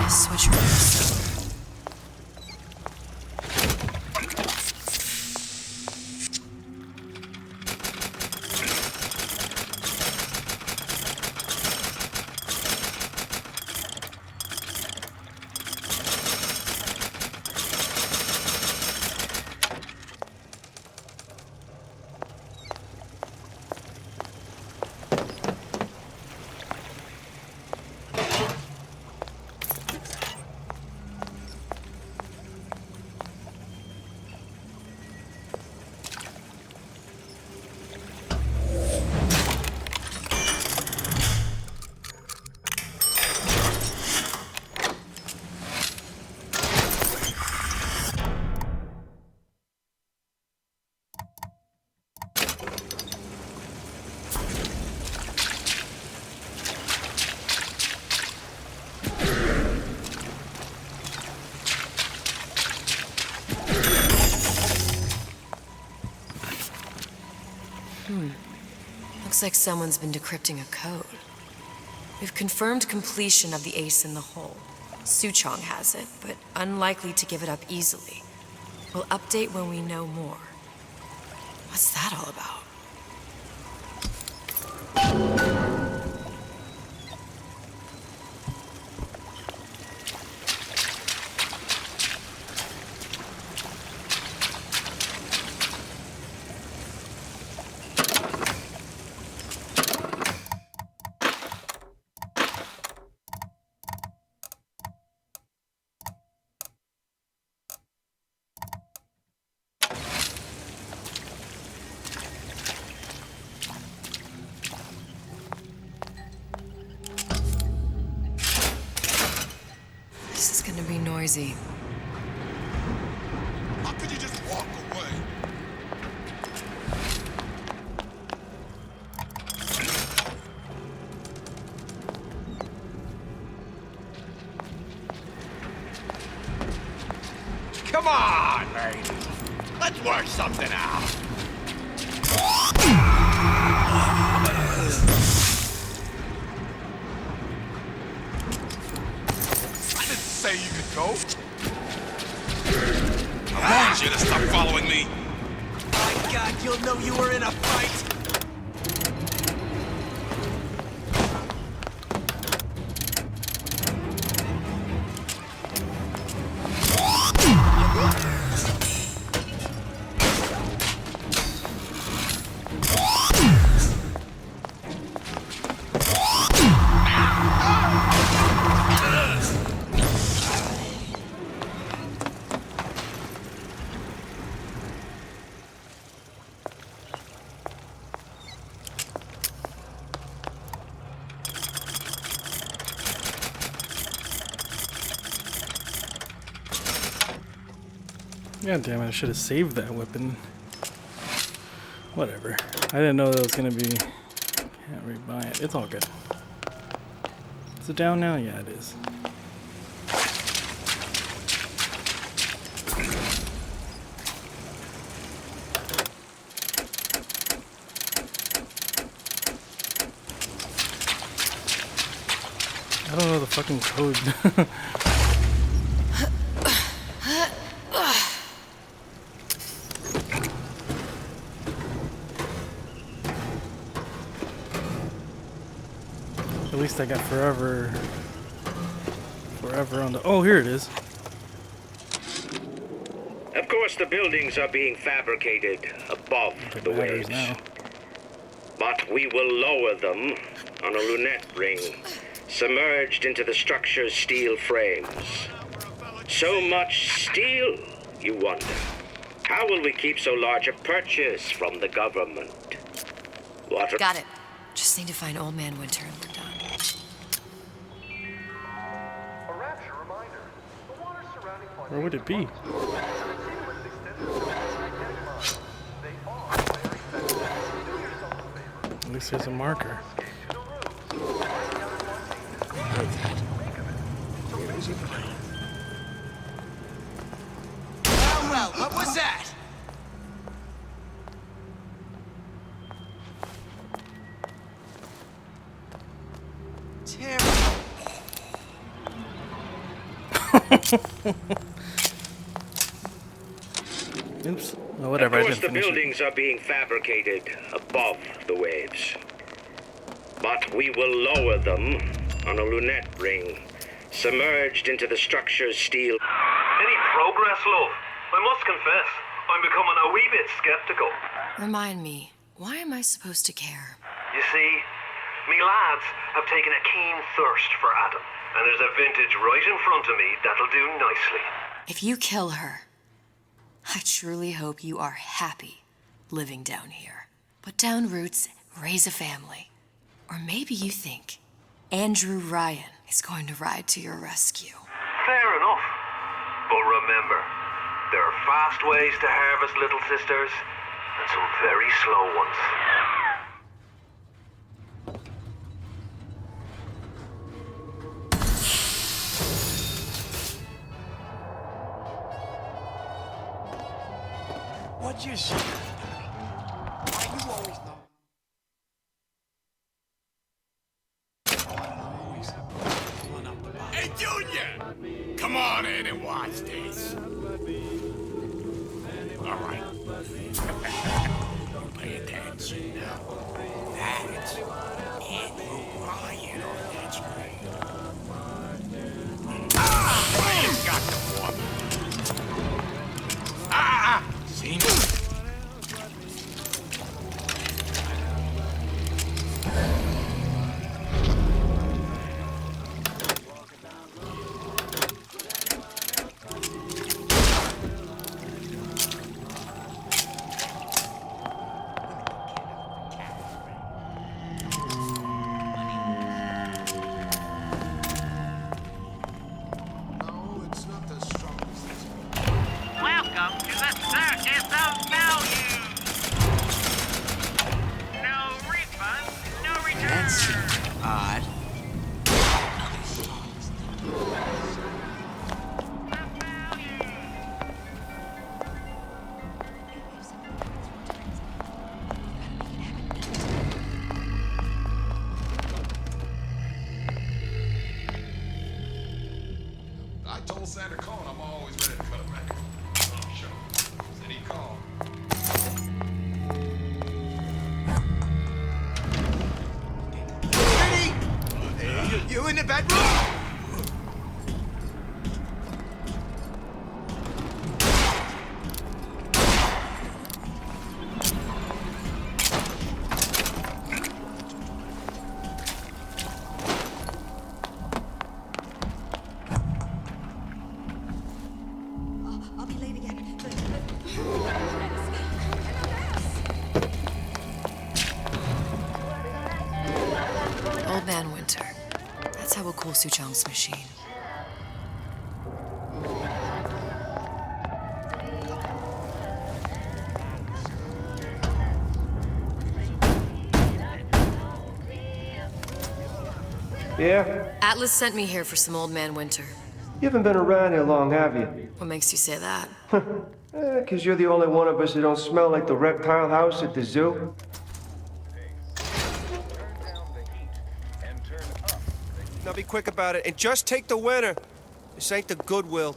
Switch rooms. Looks like someone's been decrypting a code. We've confirmed completion of the ace in the hole. Suchong has it, but unlikely to give it up easily. We'll update when we know more. What's that all about? This is gonna be noisy. How could you just walk away? Come on, lady. Let's work something out. I didn't say you could go. I warned you to stop following me. My God, you'll know you were in a fight. God damn it, I should have saved that weapon. Whatever. I didn't know that was gonna be... Can't rebuy it. It's all good. Is it down now? Yeah, it is. I don't know the fucking code. At least I got forever on the... Oh, here it is. Of course, the buildings are being fabricated above the waves. Now. But we will lower them on a lunette ring, submerged into the structure's steel frames. So much steel, you wonder. How will we keep so large a purchase from the government? What? Got it. Just need to find Old Man Winter and we're done. Where would it be? At least there's a marker. Well, what was that? Terrible. Oops. Oh, whatever. Of course, the buildings are being fabricated above the waves. But we will lower them on a lunette ring, submerged into the structure's steel. Any progress, love? I must confess, I'm becoming a wee bit skeptical. Remind me, why am I supposed to care? You see, me lads have taken a keen thirst for Adam, and there's a vintage right in front of me that'll do nicely. If you kill her, I truly hope you are happy living down here. Put down roots, raise a family. Or maybe you think Andrew Ryan is going to ride to your rescue. Fair enough. But remember, there are fast ways to harvest little sisters, and some very slow ones. What'd you say? Why you always know? Hey, Junior! Come on in and watch this. All right. Pay attention now. That's Andrew Ryan on that screen. Ryan's got the woman. See? Welcome to the circus of value. No refund, no return. That's odd. I told Santa Claus I'm always ready to cut a back. Oh, sure. Said he called. Ready? You in the bedroom? I'll be late again. Old Man Winter. That's how we'll cool Suchong's machine. Yeah? Atlas sent me here for some Old Man Winter. You haven't been around here long, have you? What makes you say that? 'Cause you're the only one of us that don't smell like the reptile house at the zoo. Now be quick about it, and just take the winner. This ain't the Goodwill.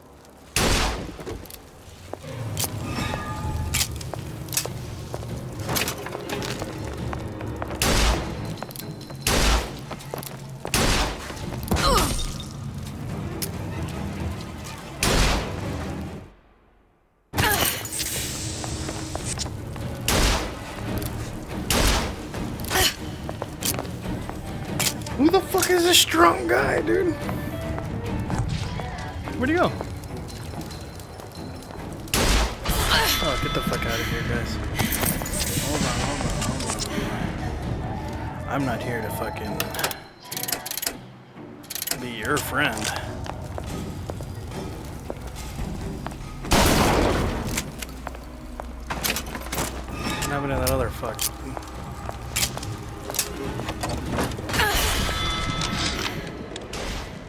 Who the fuck is this strong guy, dude? Where'd he go? Oh, get the fuck out of here, guys. Hold on. I'm not here to fucking be your friend. What happened to that other fuck?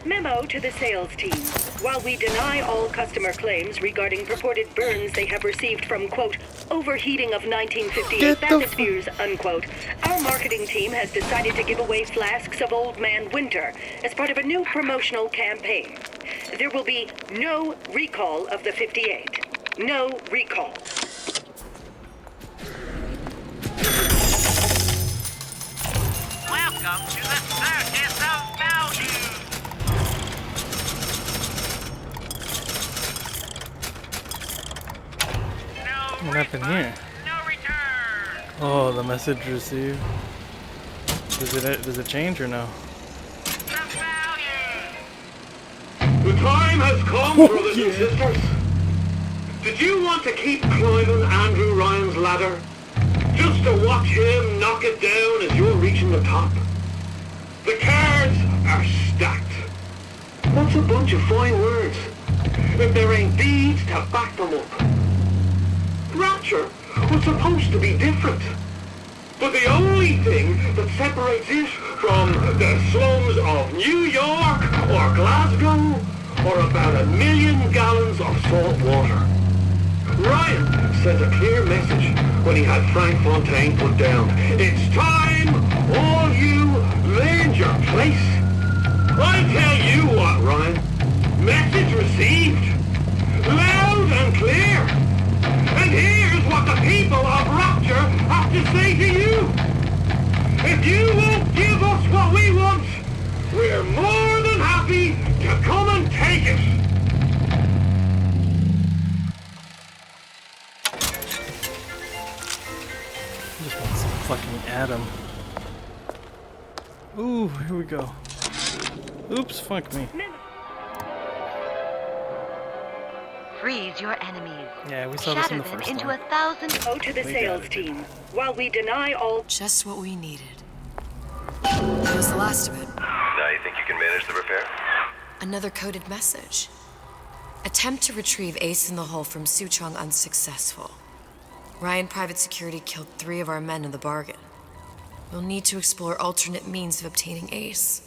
Memo to the sales team. While we deny all customer claims regarding purported burns they have received from, quote, overheating of 1958 bathyspheres, unquote, our marketing team has decided to give away flasks of Old Man Winter as part of a new promotional campaign. There will be no recall of the 58. No recall. Welcome to the Circus of Value. What happened here? Oh, the message received. Does it change or no? The time has come, brothers and sisters. Did you want to keep climbing Andrew Ryan's ladder? Just to watch him knock it down as you're reaching the top? The cards are stacked. What's a bunch of fine words if there ain't deeds to back them up? Rapture was supposed to be different. But the only thing that separates it from the slums of New York or Glasgow or about 1 million gallons of salt water. Ryan sent a clear message when he had Frank Fontaine put down. It's time all you learned your place. I tell you what, Ryan. Message received. Loud and clear. And here's what the people of Rapture have to say to you. If you won't give us what we want, we're more than happy to come and take it. Just want some fucking Adam. Ooh, here we go. Oops, fuck me. Freeze your enemies. Yeah, we saw this in the first into one. 1,000. Go to the sales team. While we deny all... Just what we needed. That was the last of it. Now you think you can manage the repair? Another coded message. Attempt to retrieve Ace in the Hole from Suchong unsuccessful. Ryan Private Security killed 3 of our men in the bargain. We'll need to explore alternate means of obtaining Ace.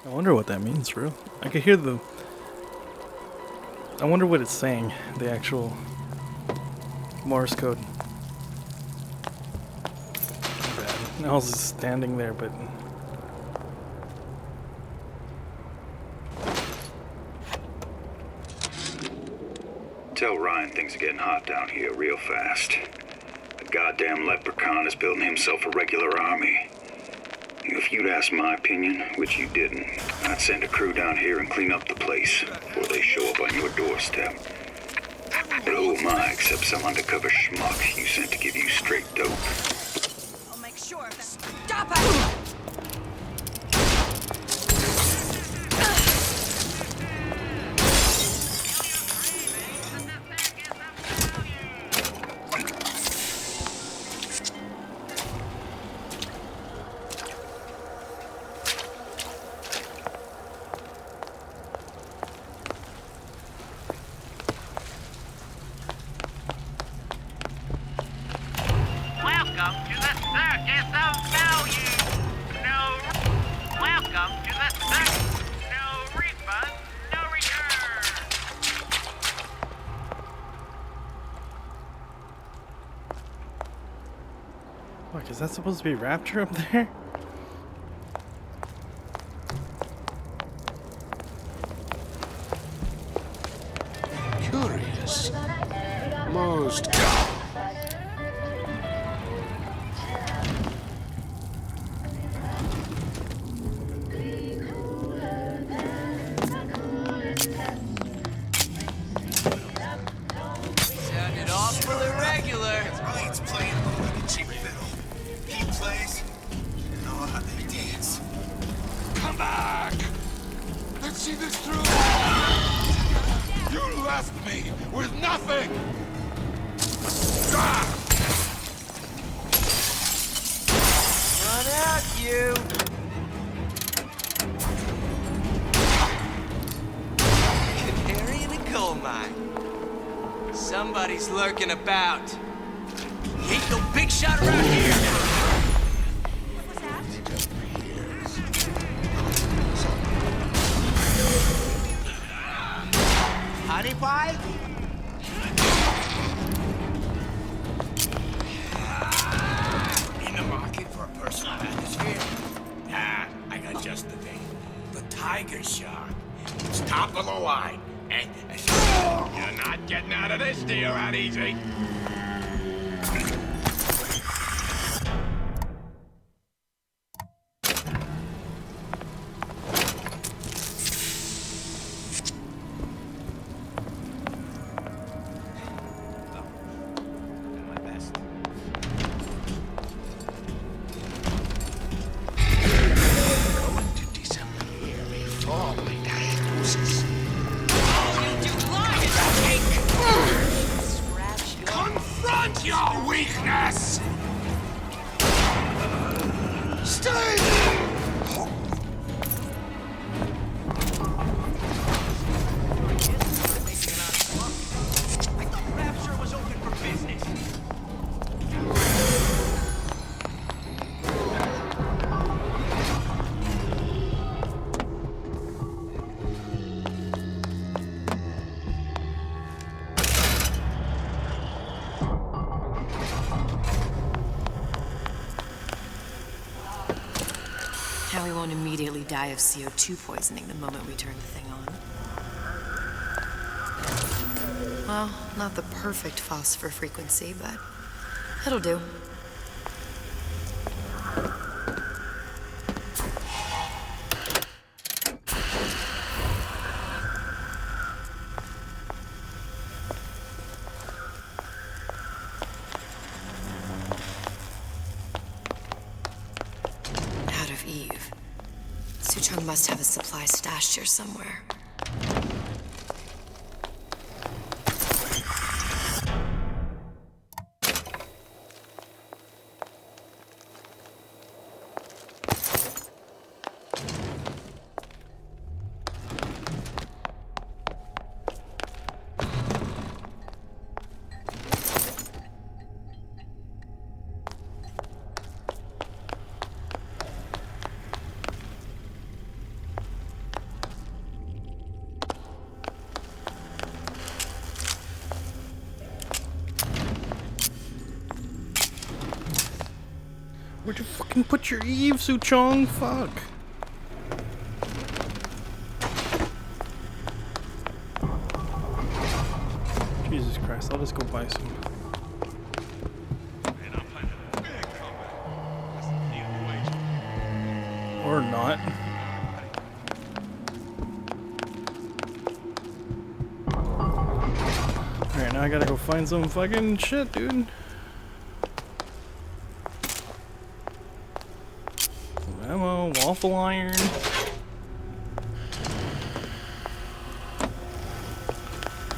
I wonder what that means, for real. I could hear the... I wonder what it's saying, the actual Morse code. Bad. Nell's just standing there, but... Tell Ryan things are getting hot down here real fast. The goddamn leprechaun is building himself a regular army. If you'd asked my opinion, which you didn't, I'd send a crew down here and clean up the place before they show up on your doorstep. But who am I except some undercover schmuck you sent to give you straight dope? I'll make sure of that. Stop it! is of value. No. Welcome to the circus. No refund, no return. Fuck, is that supposed to be Rapture up there? Curious. Most. Sounded awful irregular. Ryan's playing like a cheap fiddle. He plays, and all how they dance. Come back! Let's see this through! You left me with nothing! Ah! Run out, you! Canary in a coal mine. Somebody's lurking about. Ain't no big shot around here now. Honey pie? In the market for a personal atmosphere? Nah, I got just the thing. The tiger shark. It's top of the line. And you're not getting out of this deal that easy. Confront your weakness! Stay! I thought Rapture was open for business. Now we won't immediately die of CO2 poisoning the moment we turn the thing on. Well, not the perfect phosphor frequency, but it'll do. Out of Eve. Suchong must have a supply stashed here somewhere. Where'd you fucking put your Eve, Suchong? Fuck. Jesus Christ, I'll just go buy some. Or not. Alright, now I gotta go find some fucking shit, dude. Some ammo, waffle iron.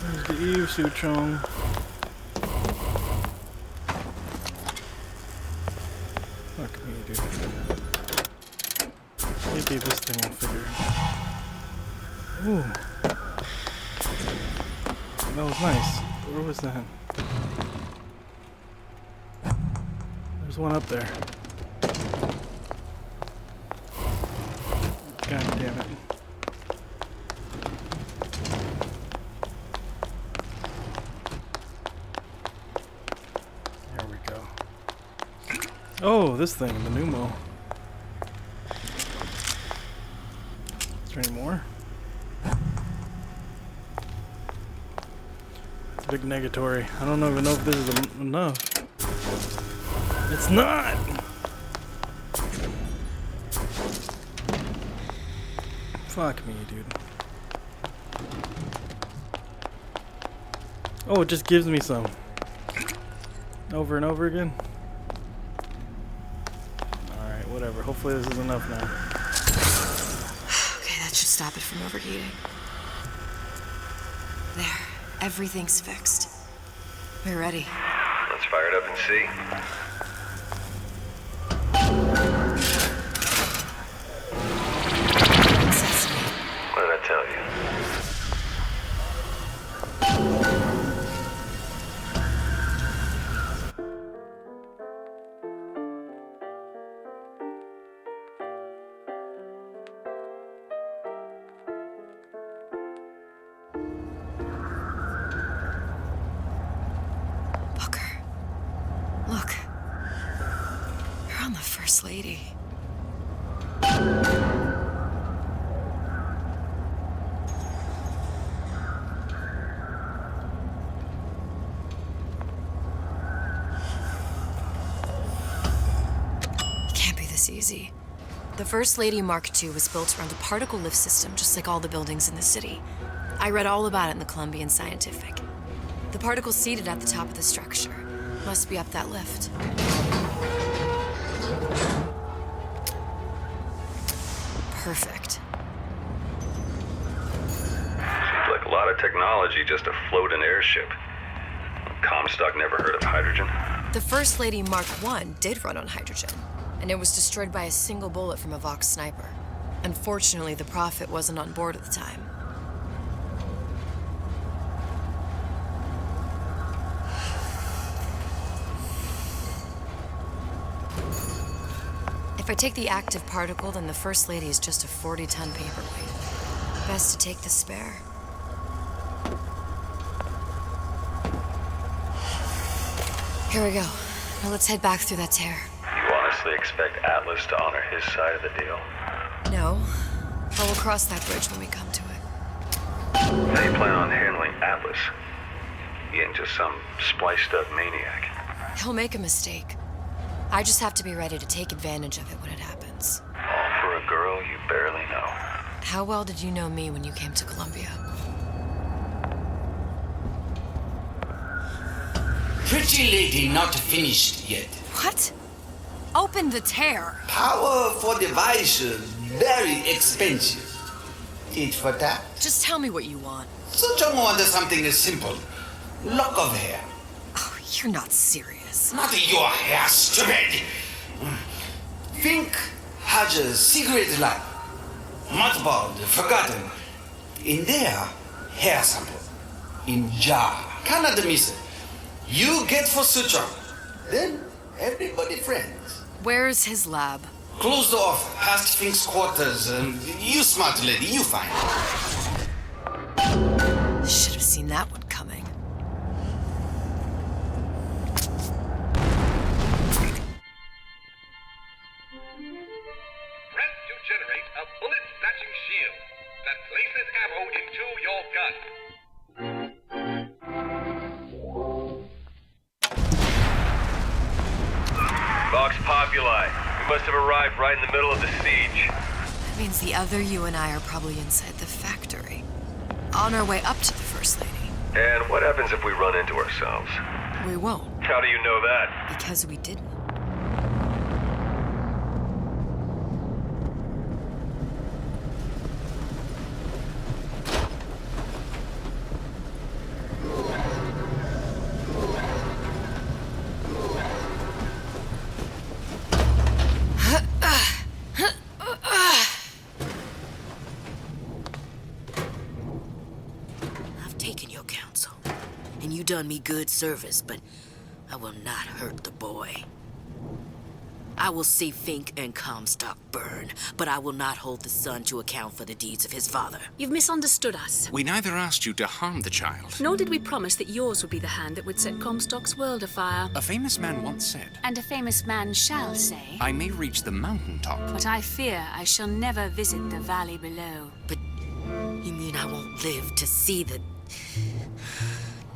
There's the Eve, Suchong. Fuck me, dude. Maybe this thing will figure it out. Ooh. That was nice. Where was that? There's one up there. God damn it. There we go. Oh, this thing, the pneumo. Is there any more? It's a big negatory. I don't even know if this is enough. It's not! Fuck me, dude. Oh, it just gives me some. Over and over again. Alright, whatever. Hopefully this is enough now. Okay, that should stop it from overheating. There. Everything's fixed. We're ready. Let's fire it up and see. What did I tell you? Look. You're on the First Lady. It can't be this easy. The First Lady Mark II was built around a particle lift system just like all the buildings in the city. I read all about it in the Columbian Scientific. The particles seated at the top of the structure must be up that lift. Perfect. Seems like a lot of technology just to float an airship. Comstock never heard of hydrogen. The First Lady Mark I did run on hydrogen, and it was destroyed by a single bullet from a Vox sniper. Unfortunately, the Prophet wasn't on board at the time. If I take the active particle, then the First Lady is just a 40-ton paperweight. Best to take the spare. Here we go. Now let's head back through that tear. You honestly expect Atlas to honor his side of the deal? No, but we'll cross that bridge when we come to it. How do you plan on handling Atlas? He ain't just some spliced-up maniac. He'll make a mistake. I just have to be ready to take advantage of it when it happens. All for a girl you barely know. How well did you know me when you came to Columbia? Pretty lady not finished yet. What? Open the tear. Power for device very expensive. Tit for tat. Just tell me what you want. So John wanted something simple. Lock of hair. Oh, you're not serious. Not your hair, stupid. Think has a secret life. Mothballed, forgotten. In there, hair sample. In jar. Cannot miss it. You get for suture. Then everybody friends. Where's his lab? Closed off, past Fink's quarters. You smart lady, you find. Should have seen that one coming. Press to generate a bullet-snatching shield that places ammo into your gun. Vox Populi. We must have arrived right in the middle of the siege. That means the other you and I are probably inside the factory. On our way up to the First Lady. And what happens if we run into ourselves? We won't. How do you know that? Because we didn't. I've taken your counsel, and you done me good service, but I will not hurt the boy. I will see Fink and Comstock burn, but I will not hold the son to account for the deeds of his father. You've misunderstood us. We neither asked you to harm the child. Nor did we promise that yours would be the hand that would set Comstock's world afire. A famous man once said, And a famous man shall say, I may reach the mountaintop, but I fear I shall never visit the valley below. But you mean I won't live to see the...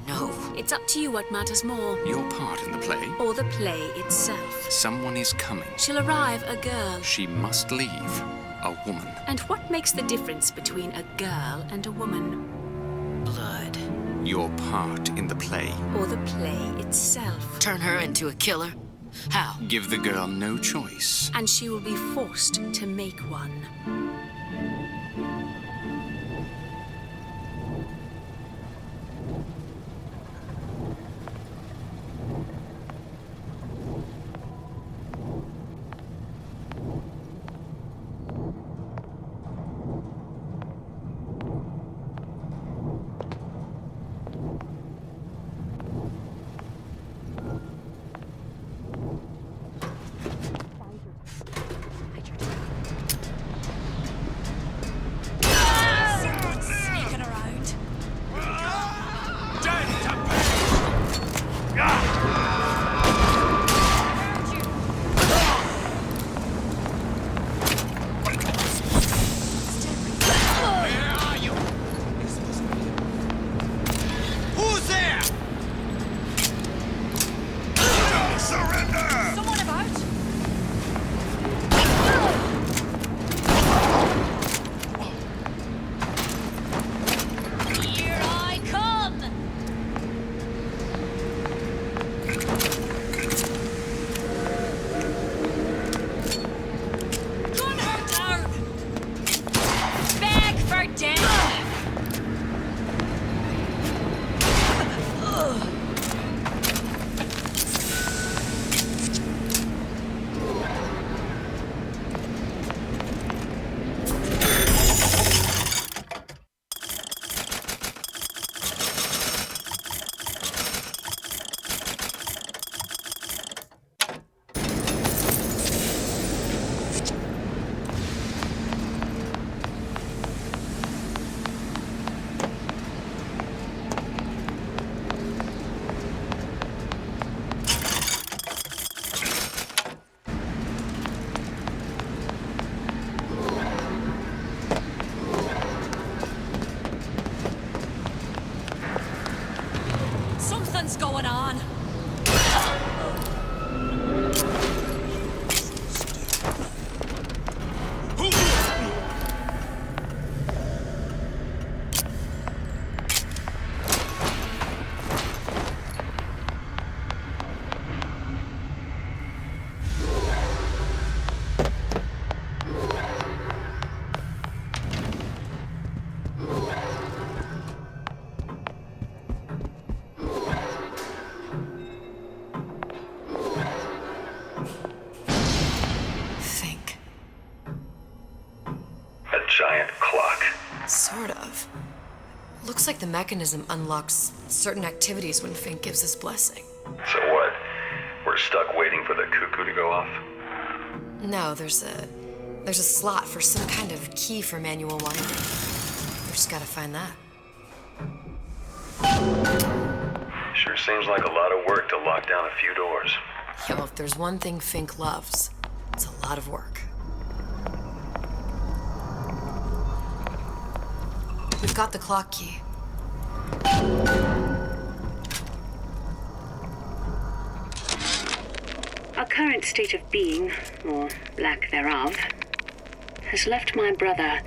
No. It's up to you what matters more. Your part in the play? Or the play itself. Someone is coming. She'll arrive, a girl. She must leave, a woman. And what makes the difference between a girl and a woman? Blood. Your part in the play. Or the play itself. Turn her into a killer? How? Give the girl no choice. And she will be forced to make one. Something's going on. Giant clock. Sort of. Looks like the mechanism unlocks certain activities when Fink gives his blessing. So what? We're stuck waiting for the cuckoo to go off? No, there's a slot for some kind of key for manual winding. We just gotta find that. Sure seems like a lot of work to lock down a few doors. Yo, if there's one thing Fink loves, it's a lot of work. We've got the clock key. Our current state of being, or lack thereof, has left my brother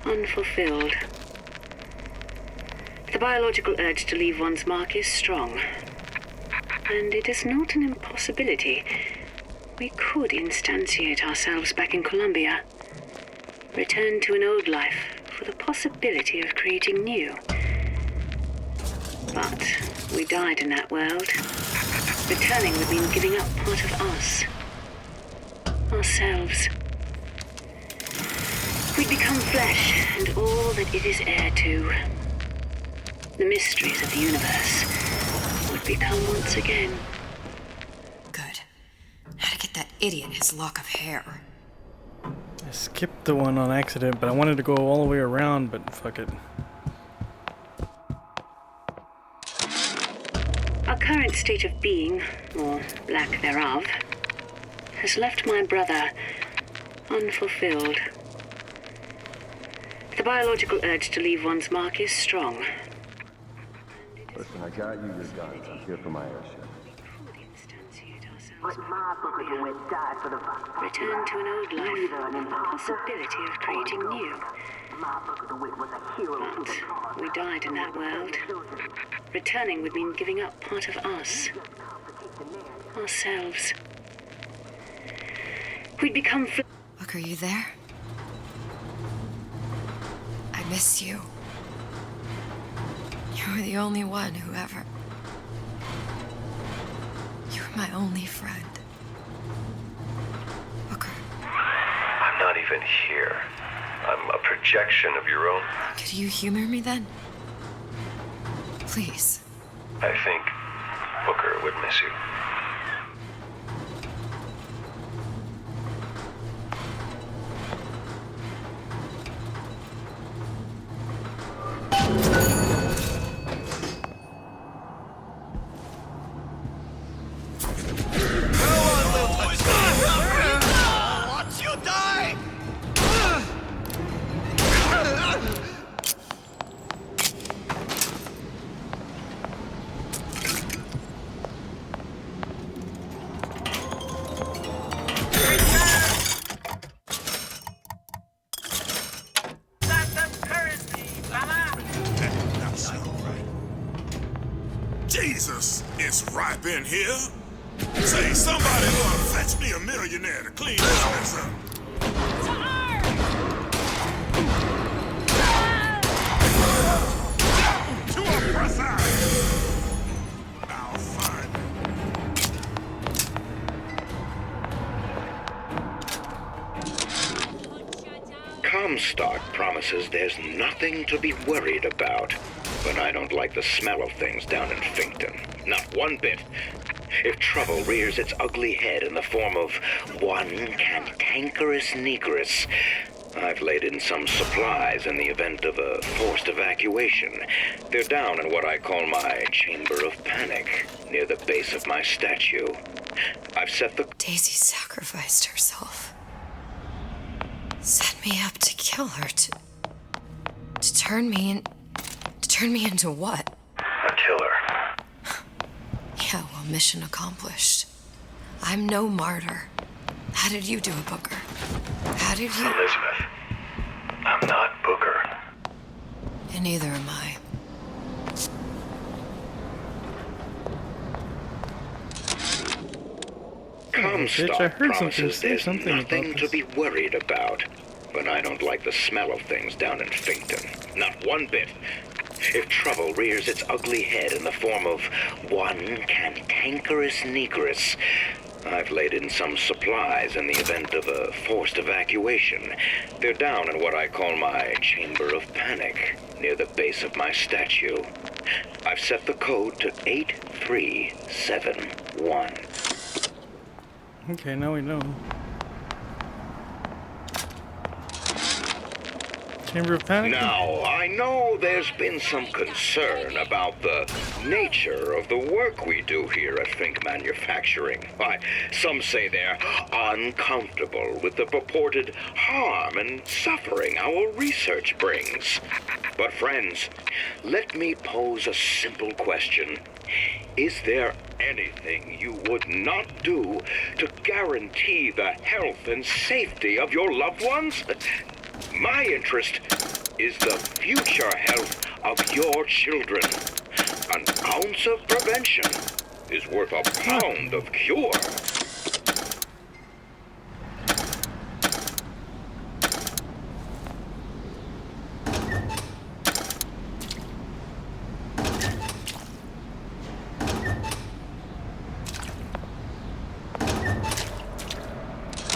unfulfilled. The biological urge to leave one's mark is strong, and it is not an impossibility. We could instantiate ourselves back in Columbia, return to an old life for the possibility of creating new. But we died in that world. Returning would mean giving up part of us. Ourselves. We'd become flesh and all that it is heir to. The mysteries of the universe would become once again. Good. How to get that idiot his lock of hair. I skipped the one on accident, but I wanted to go all the way around, but fuck it. Our current state of being, or lack thereof, has left my brother unfulfilled. The biological urge to leave one's mark is strong. Listen, I got you your guns. I'm here for my airship. Return to an old life, and the possibility of creating new. But we died in that world. Returning would mean giving up part of us. Ourselves. We'd become... Look, are you there? I miss you. You were the only one who ever... You were my only friend. Booker. I'm not even here. I'm a projection of your own. Could you humor me then? Please. I think Booker would miss you. Jesus, it's ripe in here. Say, somebody ought to fetch me a millionaire to clean this mess up. To oppressor! I'll find Comstock promises there's nothing to be worried about. But I don't like the smell of things down in Finkton. Not one bit. If trouble rears its ugly head in the form of one cantankerous negress, I've laid in some supplies in the event of a forced evacuation. They're down in what I call my chamber of panic, near the base of my statue. I've set the... Daisy sacrificed herself. Set me up to kill her, to turn me in... To turn me into what? a killer. Yeah, well, mission accomplished. I'm no martyr. How did you do it, Booker? How did you... Elizabeth, I'm not Booker. And neither am I. Comstock promises there's nothing to be worried about. But I don't like the smell of things down in Finkton. Not one bit. If trouble rears its ugly head in the form of one cantankerous negress, I've laid in some supplies in the event of a forced evacuation. They're down in what I call my chamber of panic, near the base of my statue. I've set the code to 8371. Okay, now we know. Chamber of Panic? Now, I know there's been some concern about the nature of the work we do here at Fink Manufacturing. Why, some say they're uncomfortable with the purported harm and suffering our research brings. But friends, let me pose a simple question. Is there anything you would not do to guarantee the health and safety of your loved ones? My interest is the future health of your children. An ounce of prevention is worth a pound of cure.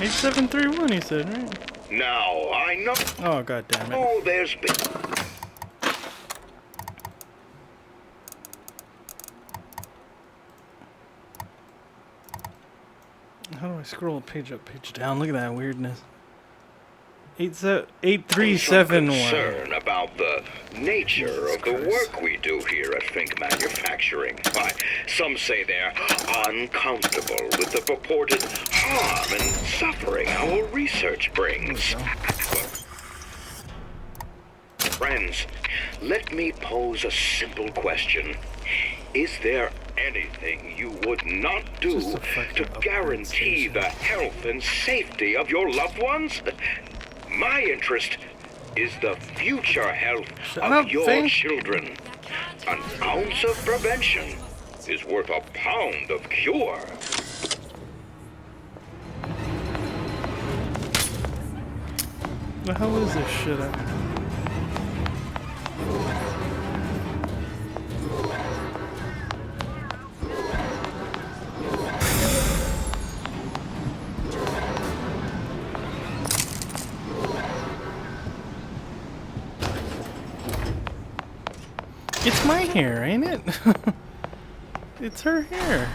$8731, he said, right? Now, I know... Oh, god damn it. Oh, there's been... How do I scroll page up, page down? Look at that weirdness. 8371. Concern about the nature of the work we do here at Fink Manufacturing. Why, some say they're uncomfortable with the purported harm and suffering our research brings. Friends, let me pose a simple question. Is there anything you would not do to guarantee the health and safety of your loved ones? My interest is the future health of your children. An ounce of prevention is worth a pound of cure. The hell is this shit at? It's my hair, ain't it? It's her hair.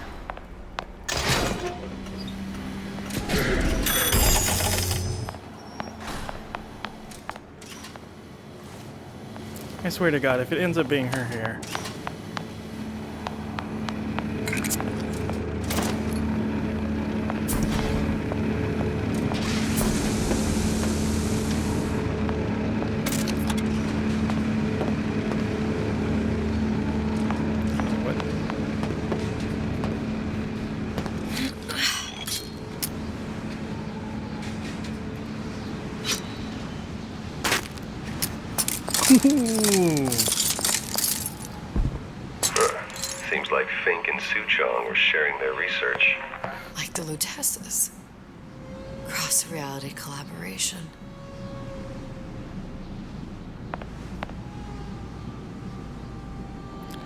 I swear to God, if it ends up being her hair. Seems like Fink and Suchong were sharing their research. Like the Lutesses. Cross-reality collaboration.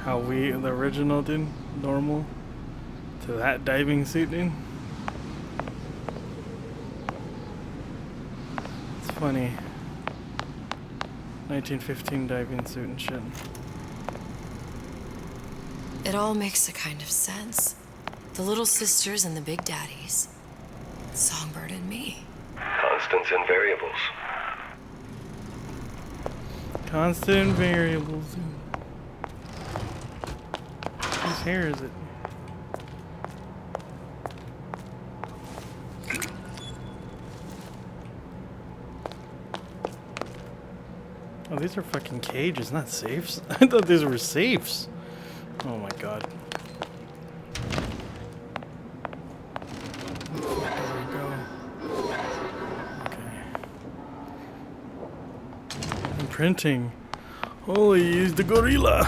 How we, the original, did normal to that diving suit, dude. It's funny. 1915 diving suit and shit. It all makes a kind of sense. The little sisters and the big daddies. Songbird and me. Constants and variables. Constant variables. Whose hair is it? Oh, these are fucking cages, not safes. I thought these were safes. Oh my God. There we go. Okay. Imprinting. Holy, use the gorilla.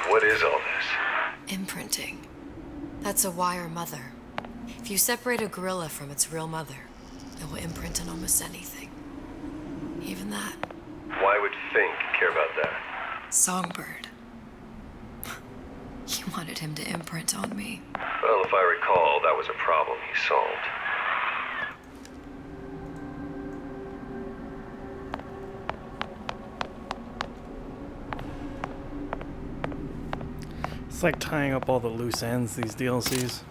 What is all this? Imprinting. That's a wire mother. If you separate a gorilla from its real mother, it will imprint on almost anything. Even that. Why would Fink care about that? Songbird. He wanted him to imprint on me. Well, if I recall, that was a problem he solved. It's like tying up all the loose ends, these DLCs.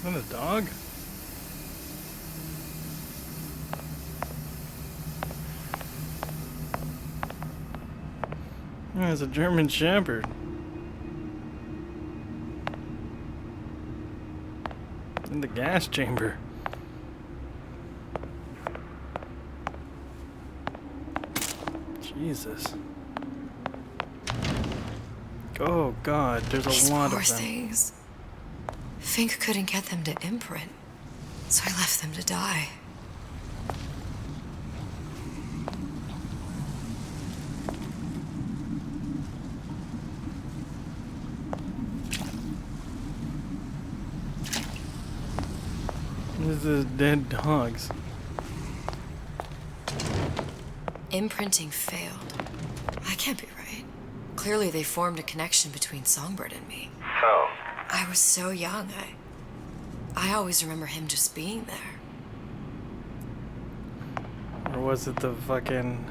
Is that a dog? Yeah, it's a German Shepherd. In the gas chamber. Jesus. Oh God, there's These a lot poor of them. things. Fink couldn't get them to imprint, so I left them to die. This is dead dogs. Imprinting failed. I can't be right. Clearly they formed a connection between Songbird and me. How? I was so young, I always remember him just being there. Or was it the fucking...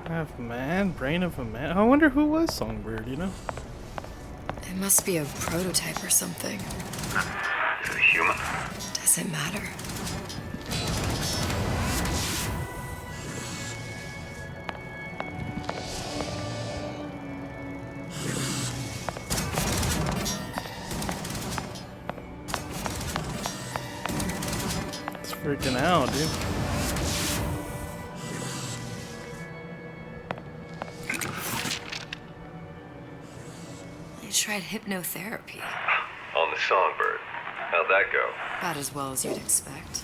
Half man, brain of a man. I wonder who was Songbird, you know? It must be a prototype or something. Is it human? Does it matter? It's freaking out, dude. You tried hypnotherapy. On the Songbird. How'd that go? About as well as you'd expect.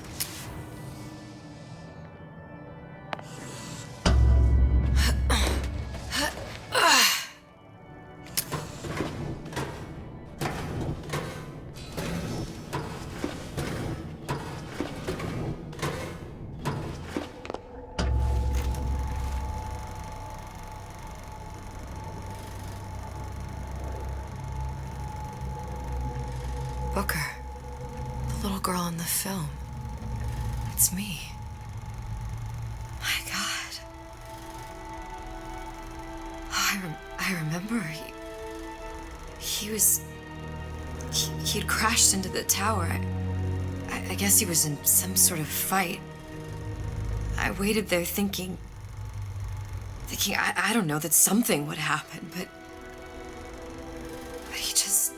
Booker, the little girl in the film. It's me. My God. Oh, I remember. He'd crashed into the tower. I guess he was in some sort of fight. I waited there thinking I don't know, that something would happen, but he just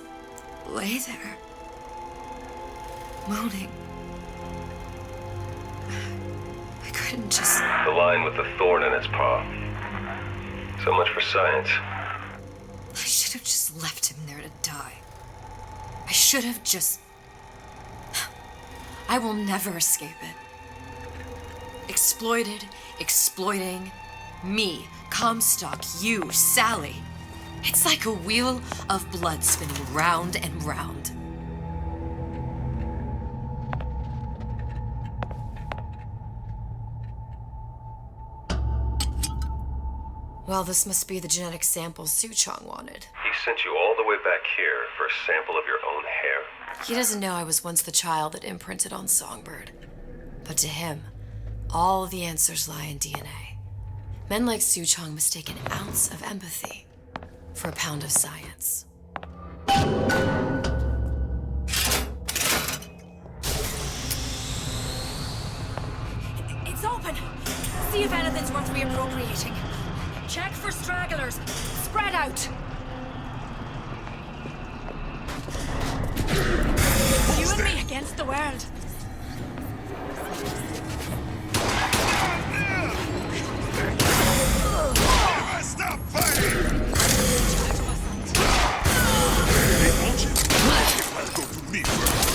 lay there. Moaning. I couldn't just... The line with the thorn in its paw. So much for science. I should have just left him there to die. I should have just... I will never escape it. Exploited, exploiting, me, Comstock, you, Sally. It's like a wheel of blood spinning round and round. Well, this must be the genetic sample Suchong wanted. He sent you all the way back here for a sample of your own hair? He doesn't know I was once the child that imprinted on Songbird. But to him, all the answers lie in DNA. Men like Suchong mistake an ounce of empathy for a pound of science. It's open! See if anything's worth reappropriating. Check for stragglers. Spread out. You and me against the world. Stop fighting! Go through me first.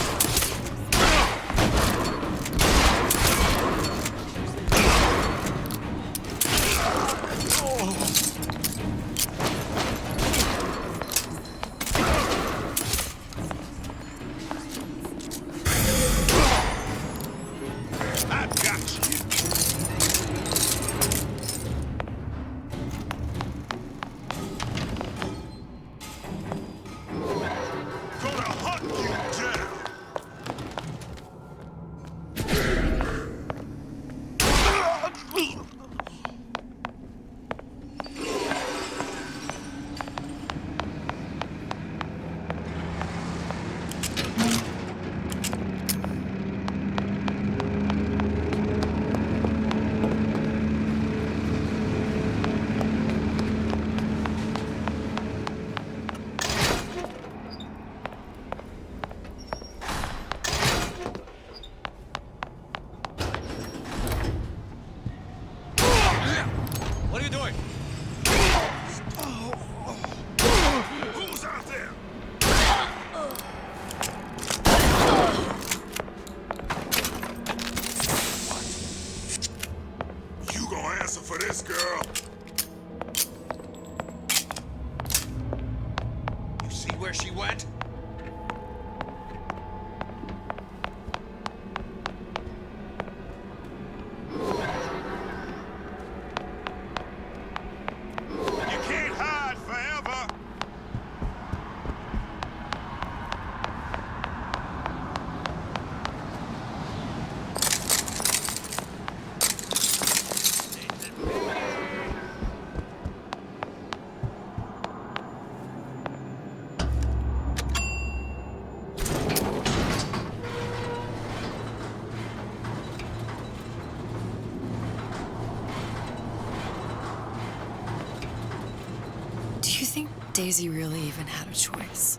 you think Daisy really even had a choice?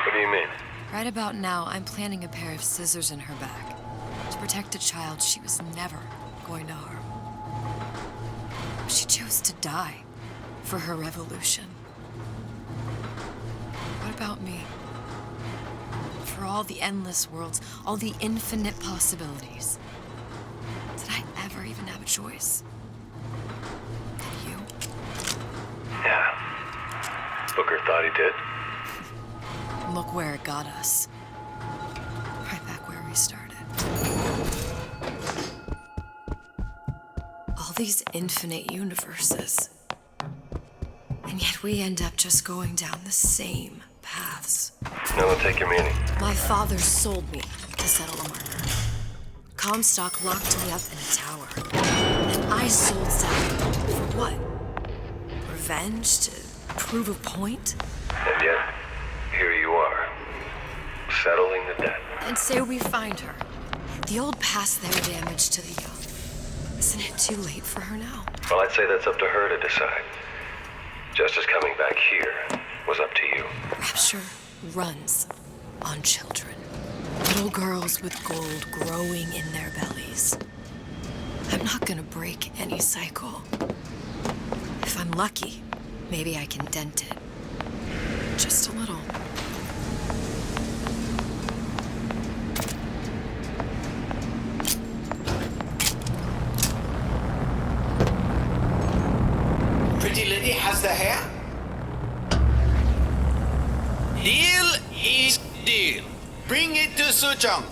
What do you mean? Right about now, I'm planting a pair of scissors in her back to protect a child she was never going to harm. She chose to die for her revolution. What about me? For all the endless worlds, all the infinite possibilities. Did I ever even have a choice? Did you? Yeah. Booker thought he did. Look where it got us. Right back where we started. All these infinite universes. And yet we end up just going down the same paths. No, I'll take your meaning. My father sold me to settle a murder. Comstock locked me up in a tower. And I sold Sally for what? Revenge? To prove a point? And yet, here you are, settling the debt. And say we find her. The old past their damage to the young. Isn't it too late for her now? Well, I'd say that's up to her to decide. Justice coming back here was up to you. Rapture runs on children. Little girls with gold growing in their bellies. I'm not gonna break any cycle. If I'm lucky, maybe I can dent it. Just a little. Pretty lady has the hair? Deal is deal. Bring it to Suchong.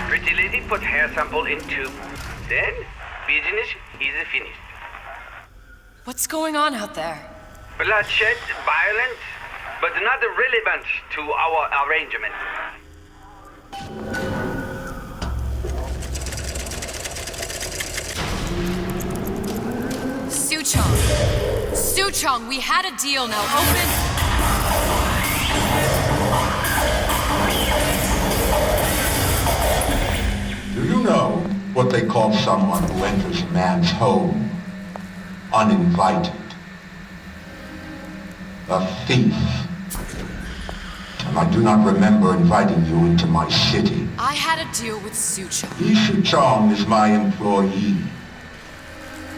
Pretty lady put hair sample in tube. Then, business is finished. What's going on out there? Bloodshed, violence, but not relevant to our arrangement. Suchong! Suchong, we had a deal, now open... Do you know what they call someone who enters a man's home uninvited? A thief. And I do not remember inviting you into my city. I had a deal with Suchong. Ishu Chong is my employee.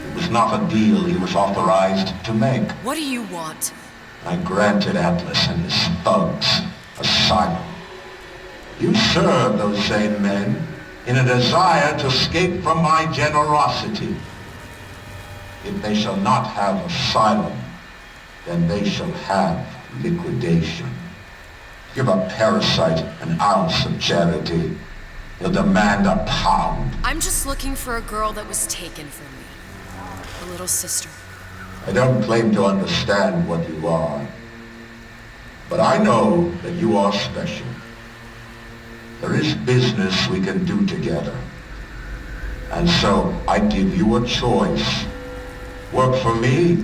It was not a deal he was authorized to make. What do you want? I granted Atlas and his thugs asylum. You serve those same men in a desire to escape from my generosity. If they shall not have asylum, then they shall have liquidation. Give a parasite an ounce of charity, he'll demand a pound. I'm just looking for a girl that was taken from me. A little sister. I don't claim to understand what you are, but I know that you are special. There is business we can do together. And so I give you a choice. Work for me,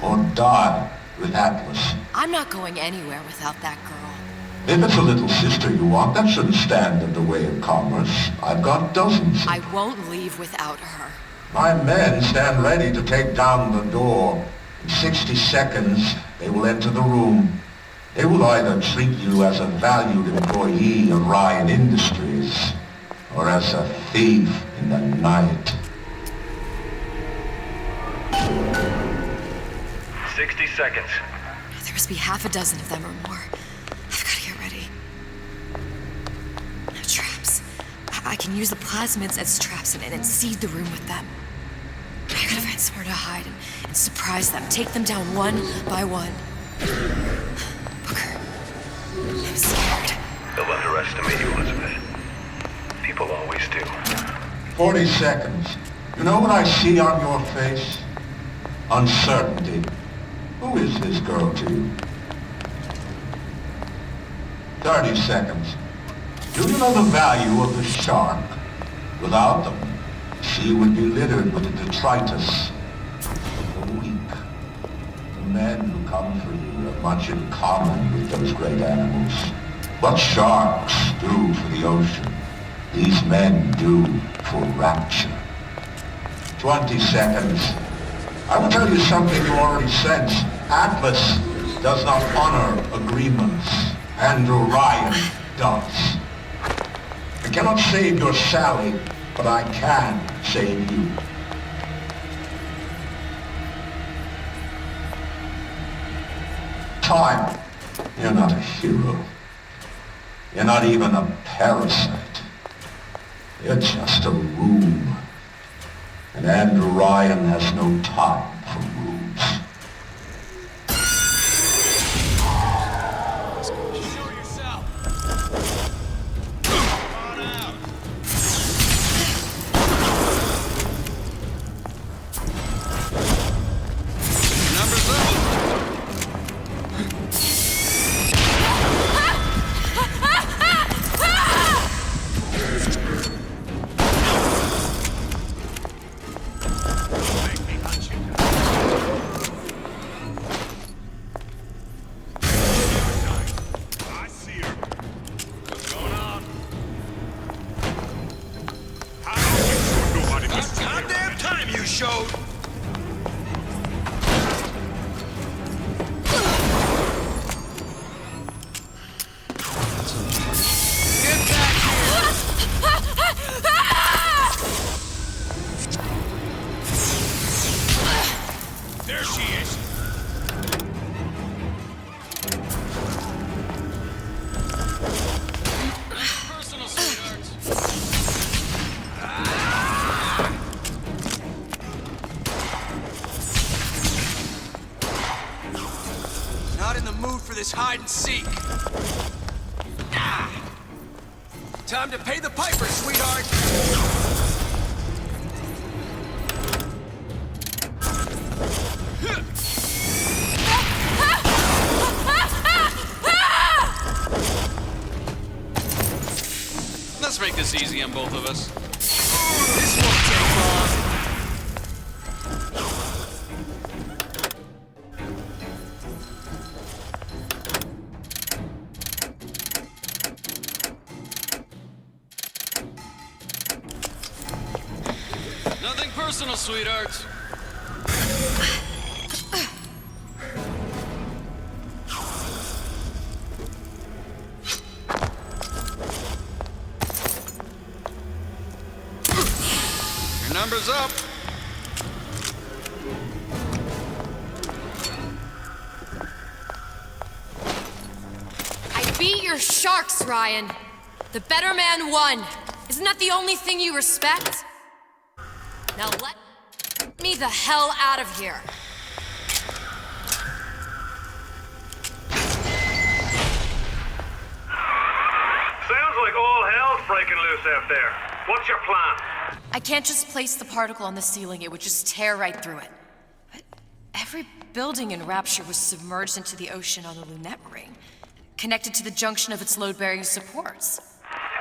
or die with Atlas. I'm not going anywhere without that girl. If it's a little sister you want, that shouldn't stand in the way of commerce. I've got dozens. I won't leave without her. My men stand ready to take down the door. In 60 seconds, they will enter the room. They will either treat you as a valued employee of Ryan Industries, or as a thief in the night. 60 seconds. There must be half a dozen of them or more. I've got to get ready. No traps. I can use the plasmids as traps and seed the room with them. I gotta find somewhere to hide and surprise them. Take them down one by one. Booker, I'm scared. They'll underestimate you, Elizabeth. People always do. 40 seconds. You know what I see on your face? Uncertainty. Who is this girl to you? 30 seconds. Do you know the value of the shark? Without them, the sea would be littered with the detritus of the weak. Men who come for you have much in common with those great animals. What sharks do for the ocean, these men do for rapture. 20 seconds. I will tell you something you already sense. Atlas does not honor agreements. Andrew Ryan does. I cannot save your Sally, but I can save you. Time. You're not a hero. You're not even a parasite. You're just a room. And Andrew Ryan has no time for rooms. Show yourself. Come on out. Numbers up. Goddamn time you showed. Get back here. There she is. Personal, sweetheart. Not in the mood for this hide and seek. Time to pay the piper, sweetheart. Let's make this easy on both of us. This won't take long. Nothing personal, sweetheart. Your number's up. I beat your sharks, Ryan. The better man won. Isn't that the only thing you respect? Now let me the hell out of here. Sounds like all hell's breaking loose out there. What's your plan? I can't just place the particle on the ceiling, it would just tear right through it. But every building in Rapture was submerged into the ocean on the Lunette ring, connected to the junction of its load-bearing supports.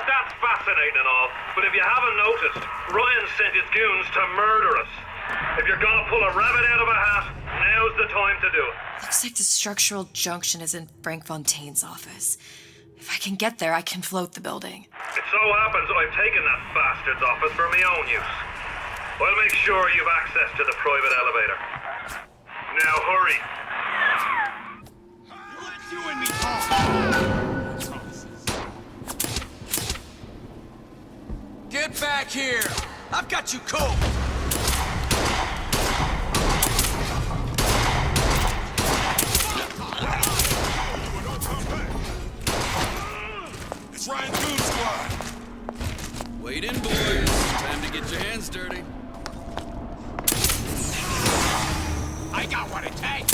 That's fascinating and all, but if you haven't noticed, Ryan sent his goons to murder us. If you're gonna pull a rabbit out of a hat, now's the time to do it. Looks like the structural junction is in Frank Fontaine's office. If I can get there, I can float the building. It so happens I've taken that bastard's office for my own use. I'll make sure you've access to the private elevator. Now hurry. You and me talk. Get back here! I've got you cold! It's Ryan's Goon Squad. Wait in, boys. Time to get your hands dirty. I got what it takes.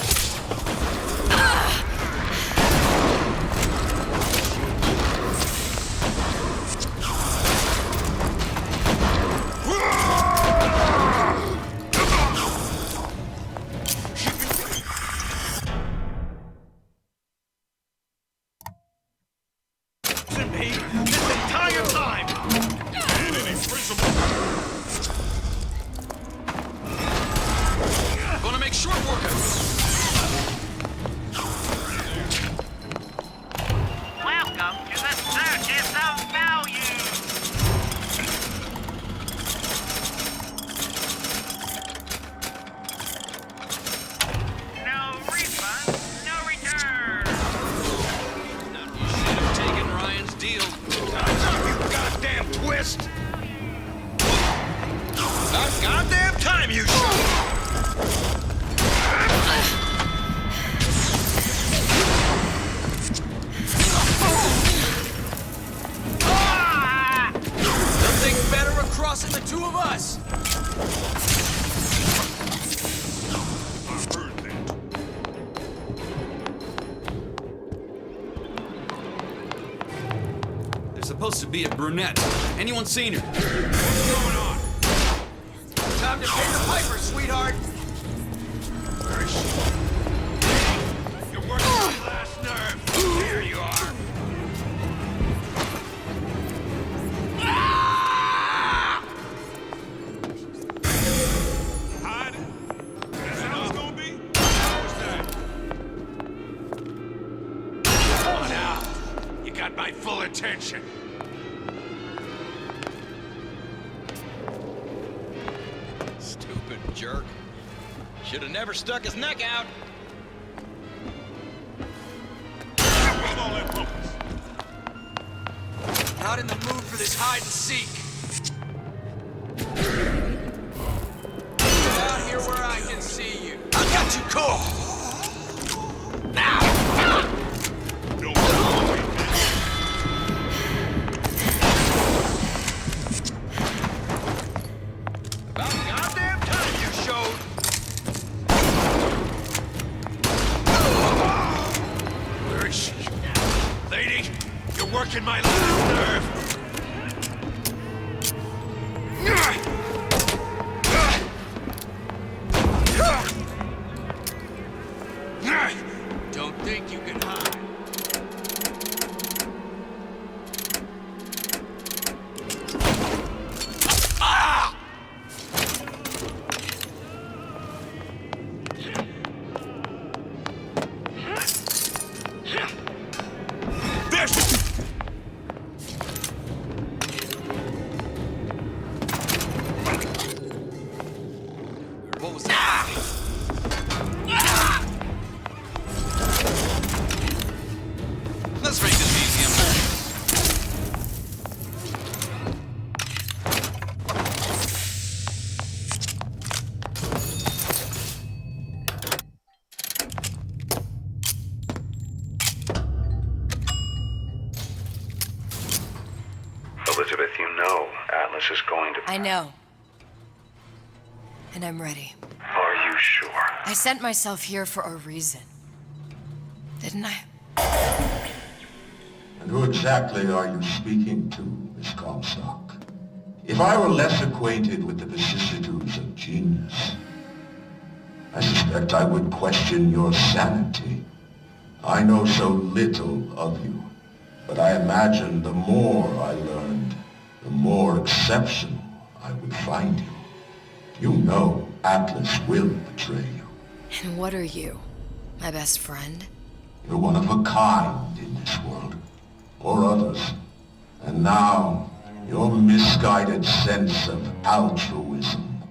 This entire time! And it ain't principle. Gonna make short work of it. twist! About goddamn time you Nothing better of crossing the two of us! There's supposed to be a brunette. Anyone seen her? What's going on? Time to pay the piper, sweetheart! Where is she? You're working my last nerve. There you are. Hide it. That's how it's gonna be? How was that? Come on out. You got my full attention. Stupid jerk. Should have never stuck his neck out. What's all that focus? Not in the mood for this hide and seek. Get out here where I can see you. I got you cool. About goddamn time you showed. Where is she? Lady, you're working my last nerve. Don't think you can hide. What was that? Let's make this easy on both. Elizabeth, you know Atlas is going to... I know. And I'm ready. Are you sure? I sent myself here for a reason. Didn't I? And who exactly are you speaking to, Miss Comstock? If I were less acquainted with the vicissitudes of genius, I suspect I would question your sanity. I know so little of you, but I imagine the more I learned, the more exceptional I would find you. You know Atlas will betray you. And what are you? My best friend? You're one of a kind in this world, or others. And now, your misguided sense of altruism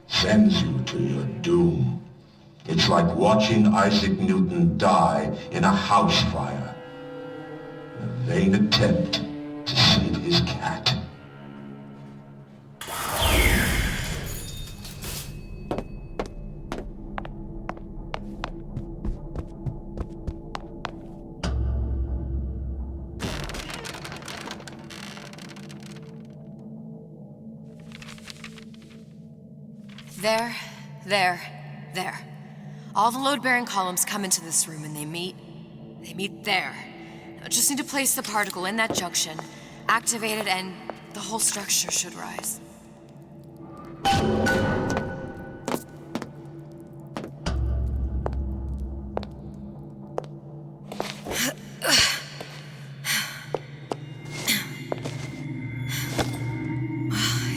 sends you to your doom. It's like watching Isaac Newton die in a house fire, in a vain attempt to save his cat. There. All the load-bearing columns come into this room and they meet there. I just need to place the particle in that junction, activate it, and the whole structure should rise.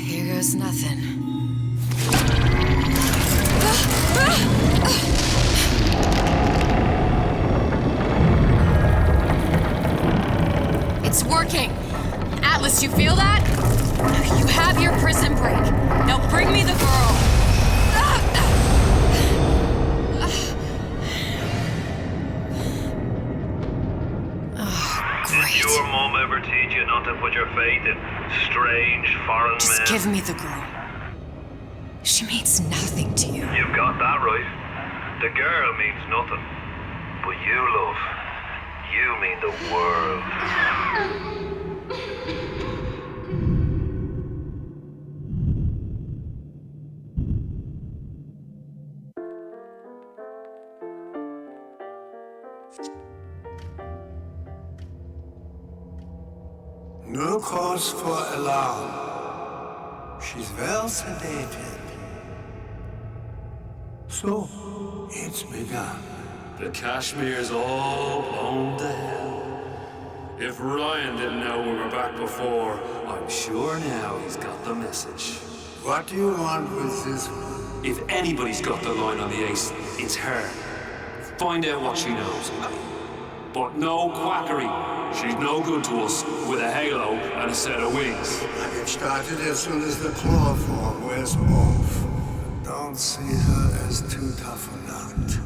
Here goes nothing. It's working! Atlas, you feel that? You have your prison break. Now bring me the girl. This is your moment ever teach you not to put your faith in strange foreign men? Just give me the girl. She means nothing to you. You've got that right. The girl means nothing. But you, love, you mean the world. No cause for alarm. She's well sedated. So, it's begun. The Kashmir's all blown to hell. If Ryan didn't know we were back before, I'm sure now he's got the message. What do you want with this one? If anybody's got the line on the ace, it's her. Find out what she knows. But no quackery. She's no good to us with a halo and a set of wings. I get started as soon as the claw form wears off. Don't see her as too tough a nut.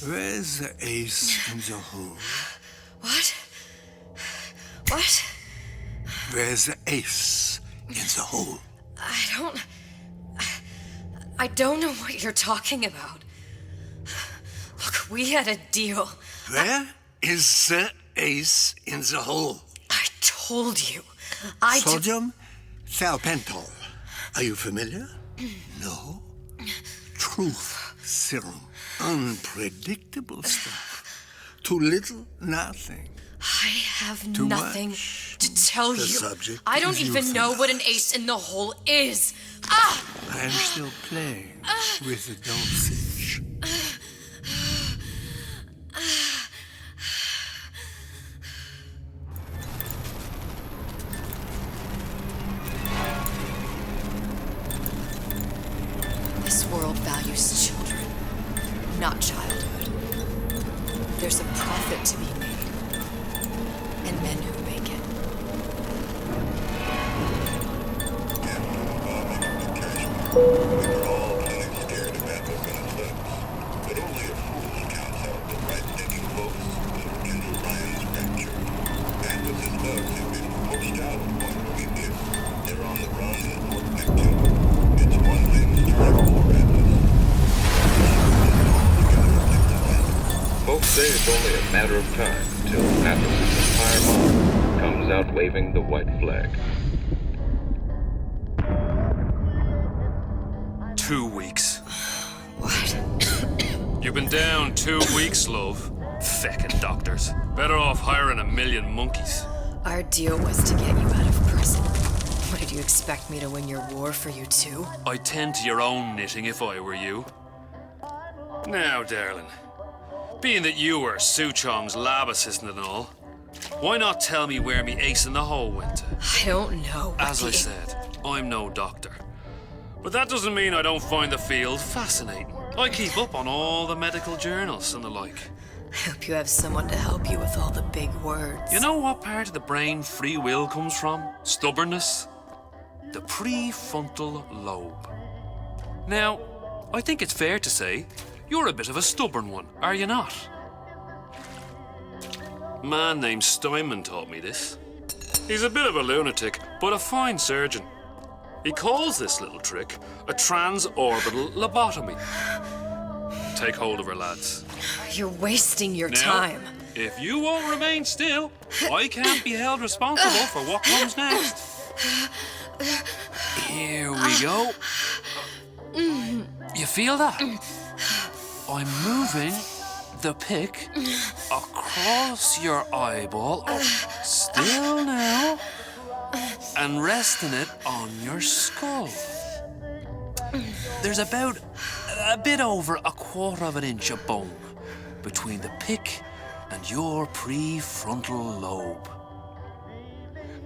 Where's the ace in the hole? What? What? Where's the ace in the hole? I don't know what you're talking about. Look, we had a deal. Where is the ace in the hole? I told you. Sodium salpental. Are you familiar? No. Truth serum. Unpredictable stuff. Too little, nothing. I have Too nothing much. to tell The you. subject I don't is even know what an ace in the hole is. I am still playing with the dosage. This world values children, not childhood. There's a profit to be made, and men who make it. Folks say it's only a matter of time till Atlas's entire mob comes out waving the white flag. 2 weeks. What? You've been down 2 weeks, love. Feckin' doctors. Better off hiring a million monkeys. Our deal was to get you out of prison. What, did you expect me to win your war for you too? I'd tend to your own knitting if I were you. Now, darling, being that you were Su Chong's lab assistant and all, why not tell me where me ace in the hole went to? I don't know. As I said, I'm no doctor. But that doesn't mean I don't find the field fascinating. I keep up on all the medical journals and the like. I hope you have someone to help you with all the big words. You know what part of the brain free will comes from? Stubbornness? The prefrontal lobe. Now, I think it's fair to say you're a bit of a stubborn one, are you not? A man named Steinman taught me this. He's a bit of a lunatic, but a fine surgeon. He calls this little trick a transorbital lobotomy. Take hold of her, lads. You're wasting your Now, time. If you won't remain still, I can't be held responsible for what comes next. Here we go. You feel that? I'm moving the pick across your eyeball. Oh, still now. And resting it on your skull. There's about a bit over 1/4 of an inch of bone between the pick and your prefrontal lobe.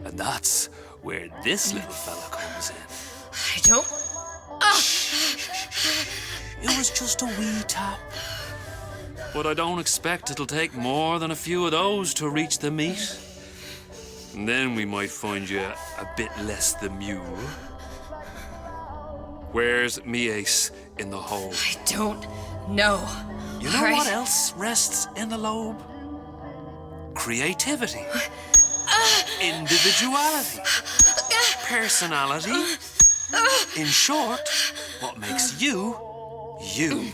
And that's where this little fella comes in. I don't... It was just a wee tap. But I don't expect it'll take more than a few of those to reach the meat. And then we might find you a bit less the mule. Where's me ace in the hole? I don't know. You know what else rests in the lobe? Creativity. Individuality. Personality. In short, what makes you, you.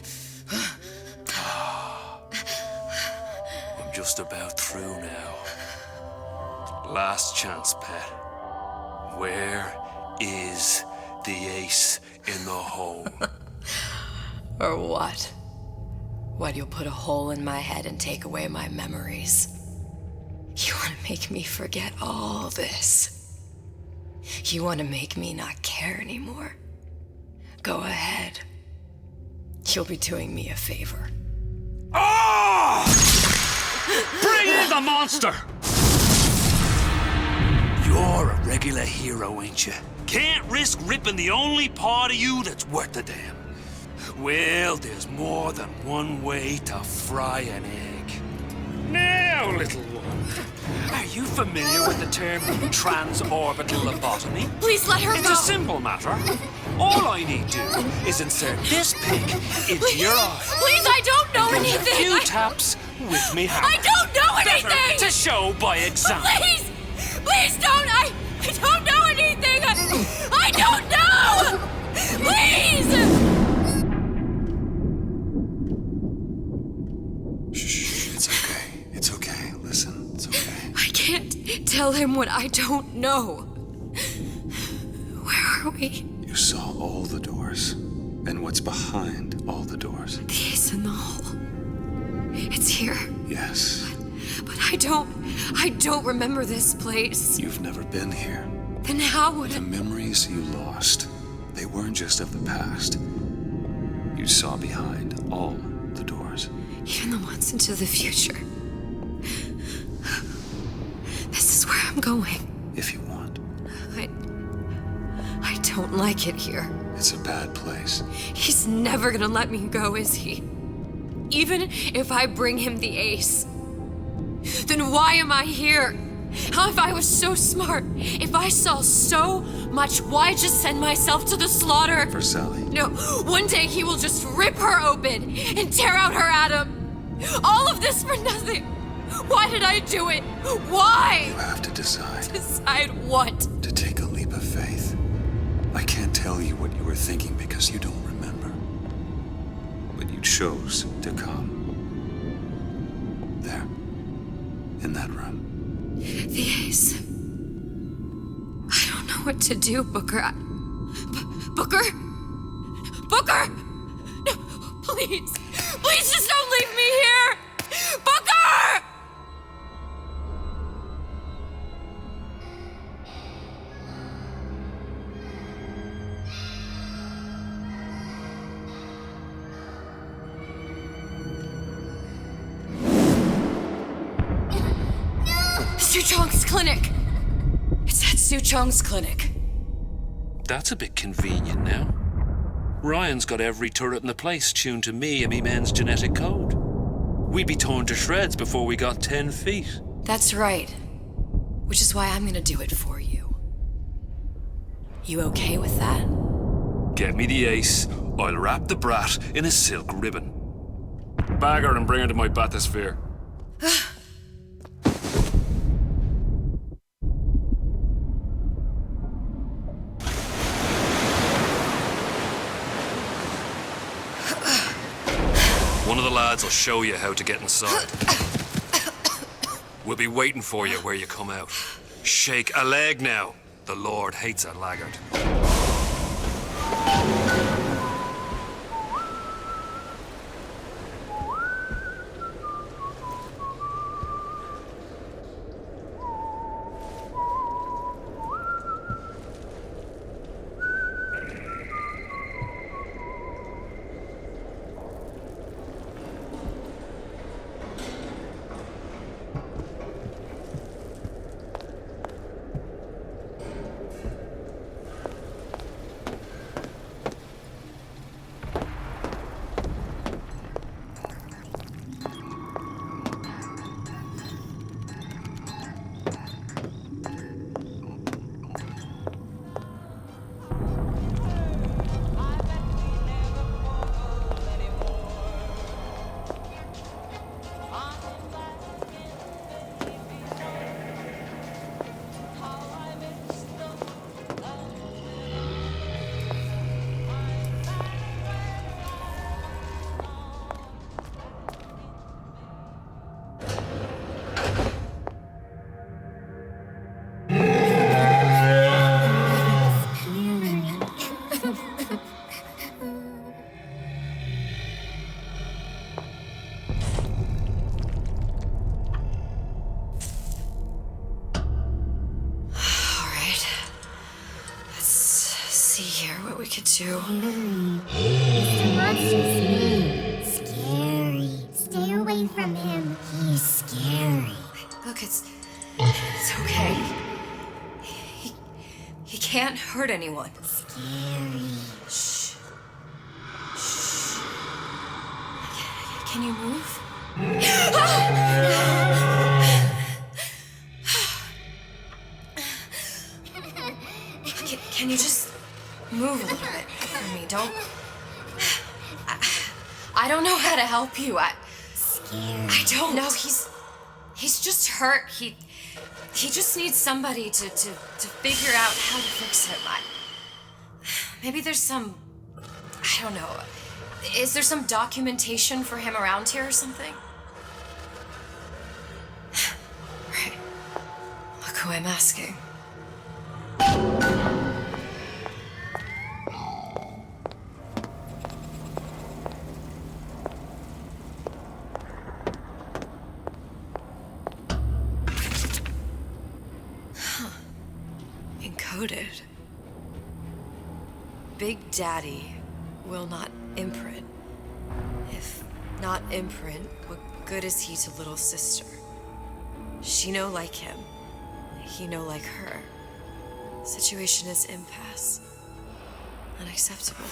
I'm just about through now. Last chance, pet. Where is the ace in the hole? Or what? What, you'll put a hole in my head and take away my memories? You want to make me forget all this? You want to make me not care anymore? Go ahead. You'll be doing me a favor. Ah! Bring in the monster! You're a regular hero, ain't you? Can't risk ripping the only part of you that's worth a damn. Well, there's more than one way to fry an egg. Now, little one, are you familiar with the term transorbital lobotomy? Please let her go. It's a simple matter. All I need do is insert this pick into your eye. Please, I don't know and anything. A few taps with me hammer. I don't know anything. Better to show by example. Please, please don't. I don't know anything. I don't know. Please. It's okay. Listen, it's okay. I can't tell him what I don't know. Where are we? You saw all the doors. And what's behind all the doors? The ace in the hole. It's here. Yes. But I don't remember this place. You've never been here. Then how would The memories you lost, they weren't just of the past. You saw behind all the doors. Even the ones into the future. This is where I'm going. If you want. I don't like it here. It's a bad place. He's never gonna let me go, is he? Even if I bring him the ace. Then why am I here? How if I was so smart? If I saw so much, why just send myself to the slaughter? For Sally. No, one day he will just rip her open and tear out her atom. All of this for nothing. Why did I do it? Why? You have to decide. Decide what? To take a leap of faith. I can't tell you what you were thinking because you don't remember. But you chose to come. There. In that room. The ace. I don't know what to do, Booker. Booker? Booker! No, please. Please just don't leave me here! Booker! Suchong's clinic! It's at Suchong's clinic. That's a bit convenient now. Ryan's got every turret in the place tuned to me and me men's genetic code. We'd be torn to shreds before we got 10 feet. That's right. Which is why I'm gonna do it for you. You okay with that? Get me the ace, I'll wrap the brat in a silk ribbon. Bag her and bring her to my bathysphere. One of the lads will show you how to get inside. We'll be waiting for you where you come out. Shake a leg now. The Lord hates a laggard. like it too. Mr. Monster's mean. Scary. Stay away from him. He's scary. Look, it's okay. He can't hurt anyone. Scary. Shh. Shh. Can you move? Can you just move a little bit for me? Don't. I don't know how to help you. I don't know. He's just hurt. He just needs somebody to figure out how to fix him. Maybe there's some. I don't know. Is there some documentation for him around here or something? Right. Look who I'm asking. Encoded. Big Daddy will not imprint. If not imprint, what good is he to little sister? She no like him. He no like her. Situation is impasse. Unacceptable.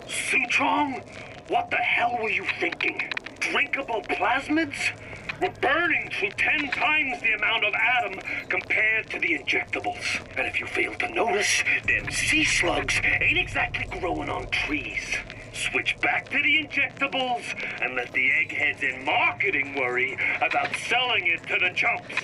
Suchong, what the hell were you thinking? Drinkable plasmids? We're burning through 10 times the amount of atom compared to the injectables. And if you fail to notice, them sea slugs ain't exactly growing on trees. Switch back to the injectables and let the eggheads in marketing worry about selling it to the chumps.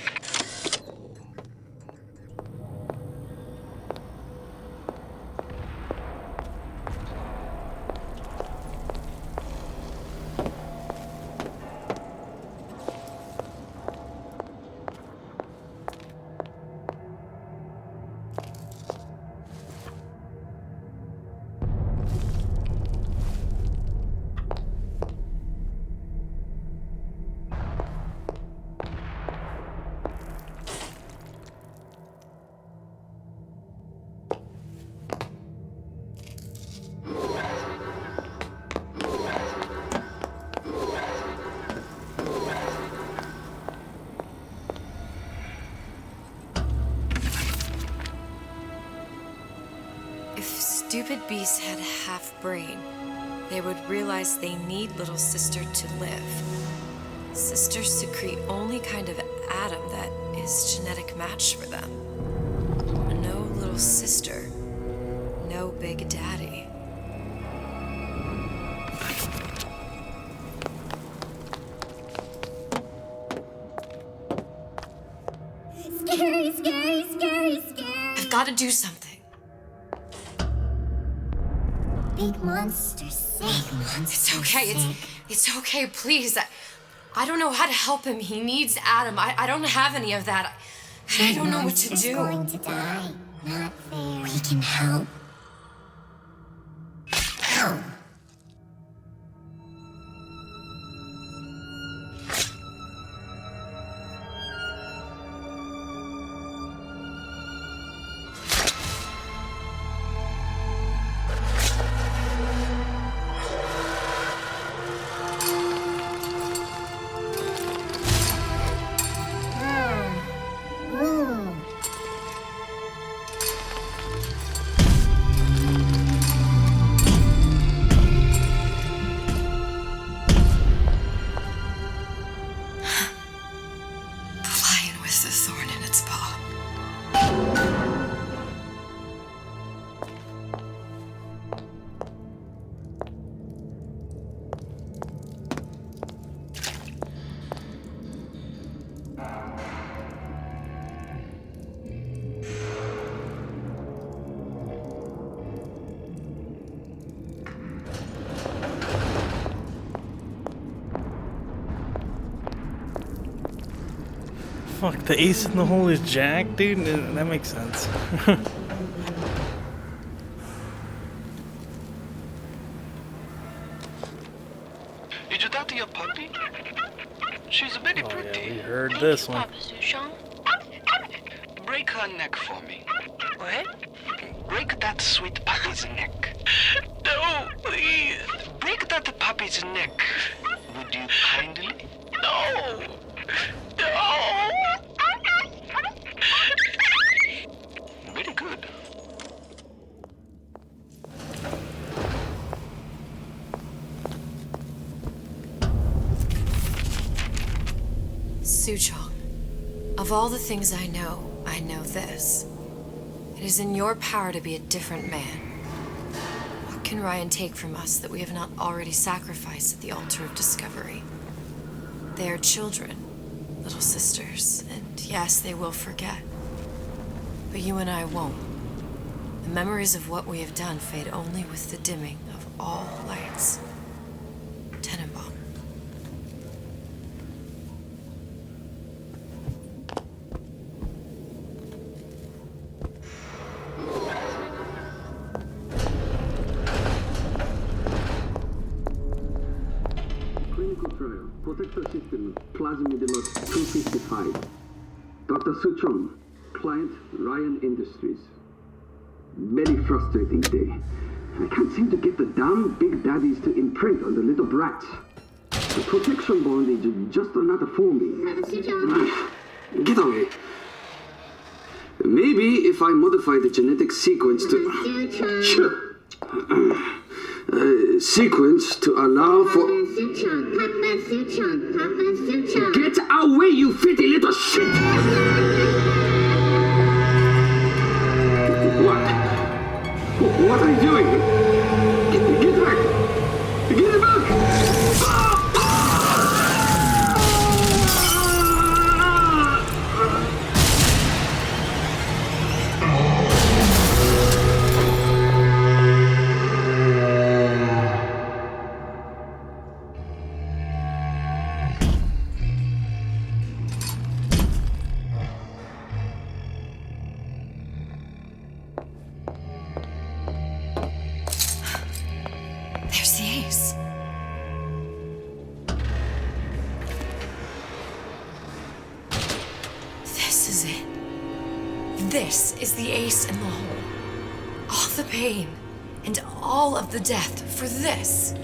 Stupid beasts had a half brain. They would realize they need little sister to live. Sisters secrete only kind of atom that is genetic match for them. No little sister, no big daddy. Scary, scary, scary, scary. I've got to do something. Big monster's sick. It's okay. It's okay, please. I don't know how to help him. He needs Adam. I don't have any of that. I don't know what to do. Going to die. Not fair. We can help. Help. Fuck, the ace in the hole is Jack, dude? That makes sense. Did you talk to your puppy? She's very pretty. Yeah, we heard this one. Break her neck for me. What? Break that sweet puppy's neck. No, please. Break that puppy's neck. Would you kindly? No. No. Very good. Suchong, of all the things I know this. It is in your power to be a different man. What can Ryan take from us that we have not already sacrificed at the altar of discovery? They are children, little sisters, and yes, they will forget. But you and I won't. The memories of what we have done fade only with the dimming of all lights. Tenenbaum. Clinical trial. Protector system. Plasmid 255. Dr. Suchong. Client Ryan Industries. Very frustrating day. I can't seem to get the damn big daddies to imprint on the little brats. The protection bond is just another for me. Get away. Maybe if I modify the genetic sequence to... sequence to allow for... Get away, you filthy little shit! What are you doing? Get back! Get back! There's the ace. This is it. This is the ace in the hole. All the pain and all of the death for this.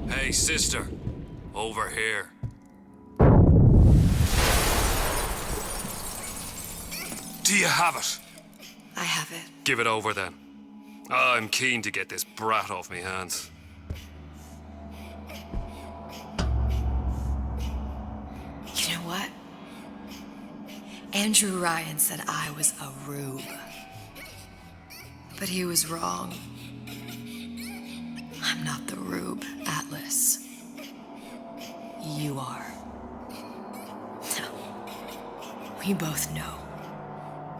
Hey, sister. Over here. Do you have it? I have it. Give it over then. I'm keen to get this brat off me hands. You know what? Andrew Ryan said I was a rube. But he was wrong. I'm not the rube, Atlas. You are. No. We both know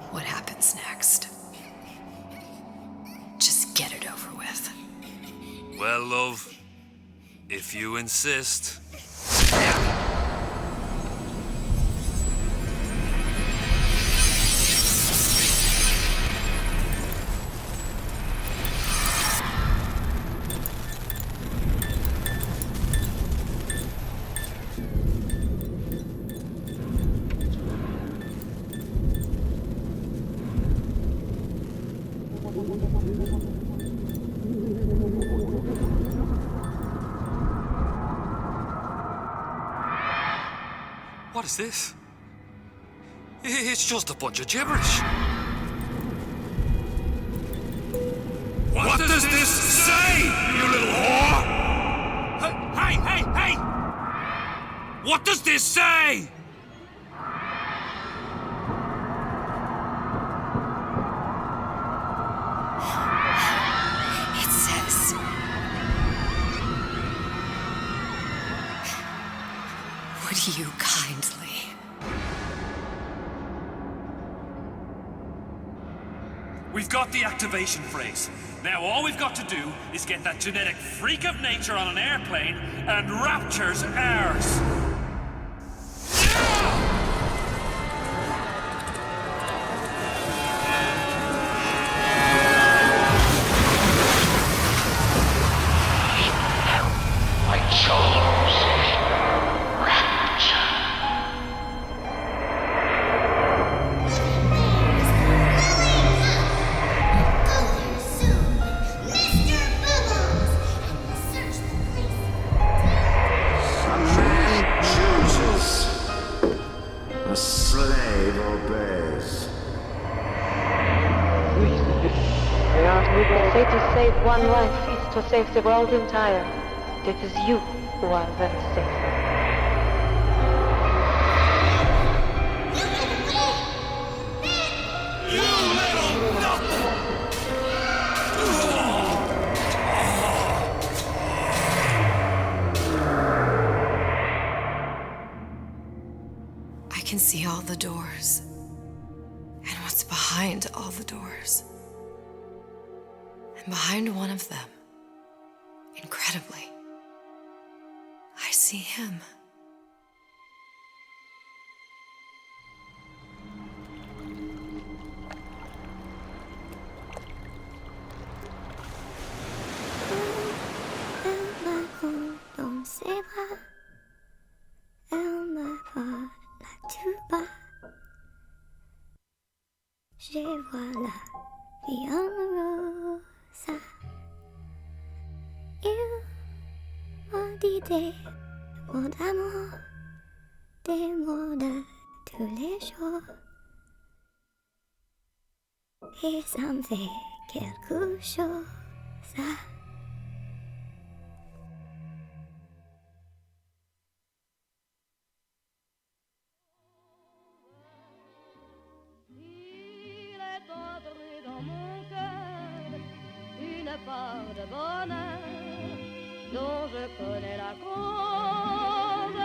what happens next. Just get it over with. Well, love, if you insist. What is this? It's just a bunch of gibberish. What does this say, you little whore? Hey! Hey, hey, hey! What does this say? It says... Would you kindly... We've got the activation phrase. Now all we've got to do is get that genetic freak of nature on an airplane, and Rapture's ours. I chose Rapture. A slave obeys. They say to save one life is to save the world entire. It is you who are then safe. I can see all the doors. And what's behind all the doors. And behind one of them, incredibly, I see him. Dans ses bras, elle me parle tout bas. Je vois la vie en rose. Il m'a dit des mots d'amour, des mots de tous les jours. Et ça me fait quelque chose. Une part de bonheur dont je connais la cause.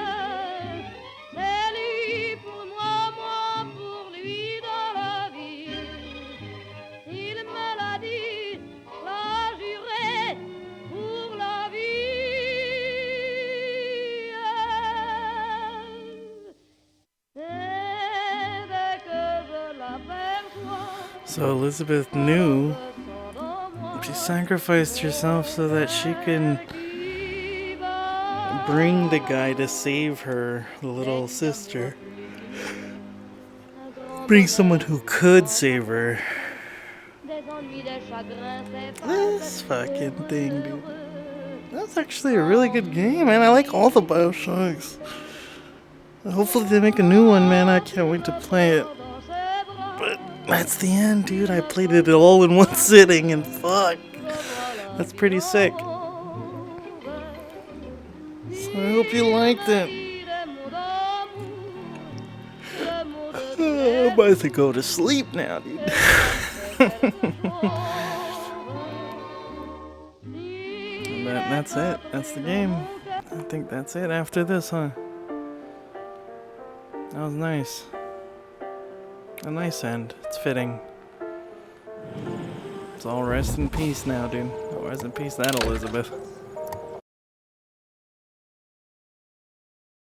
C'est lui pour moi, moi pour lui dans la vie. Il me l'a dit, l'a juré pour la vie. Et dès que je l'aperçois, So Elizabeth knew she sacrificed herself so that she can bring the guy to save her, the little sister. Bring someone who could save her. This fucking thing, dude. That's actually a really good game, man. I like all the BioShocks. Hopefully they make a new one, man. I can't wait to play it. But that's the end, dude. I played it all in one sitting, and fuck. That's pretty sick. So I hope you liked it. I'm about to go to sleep now, dude. But that's it. That's the game. I think that's it after this, huh? That was nice. A nice end. It's fitting. It's all rest in peace now, dude. Oh, rest in peace, that Elizabeth.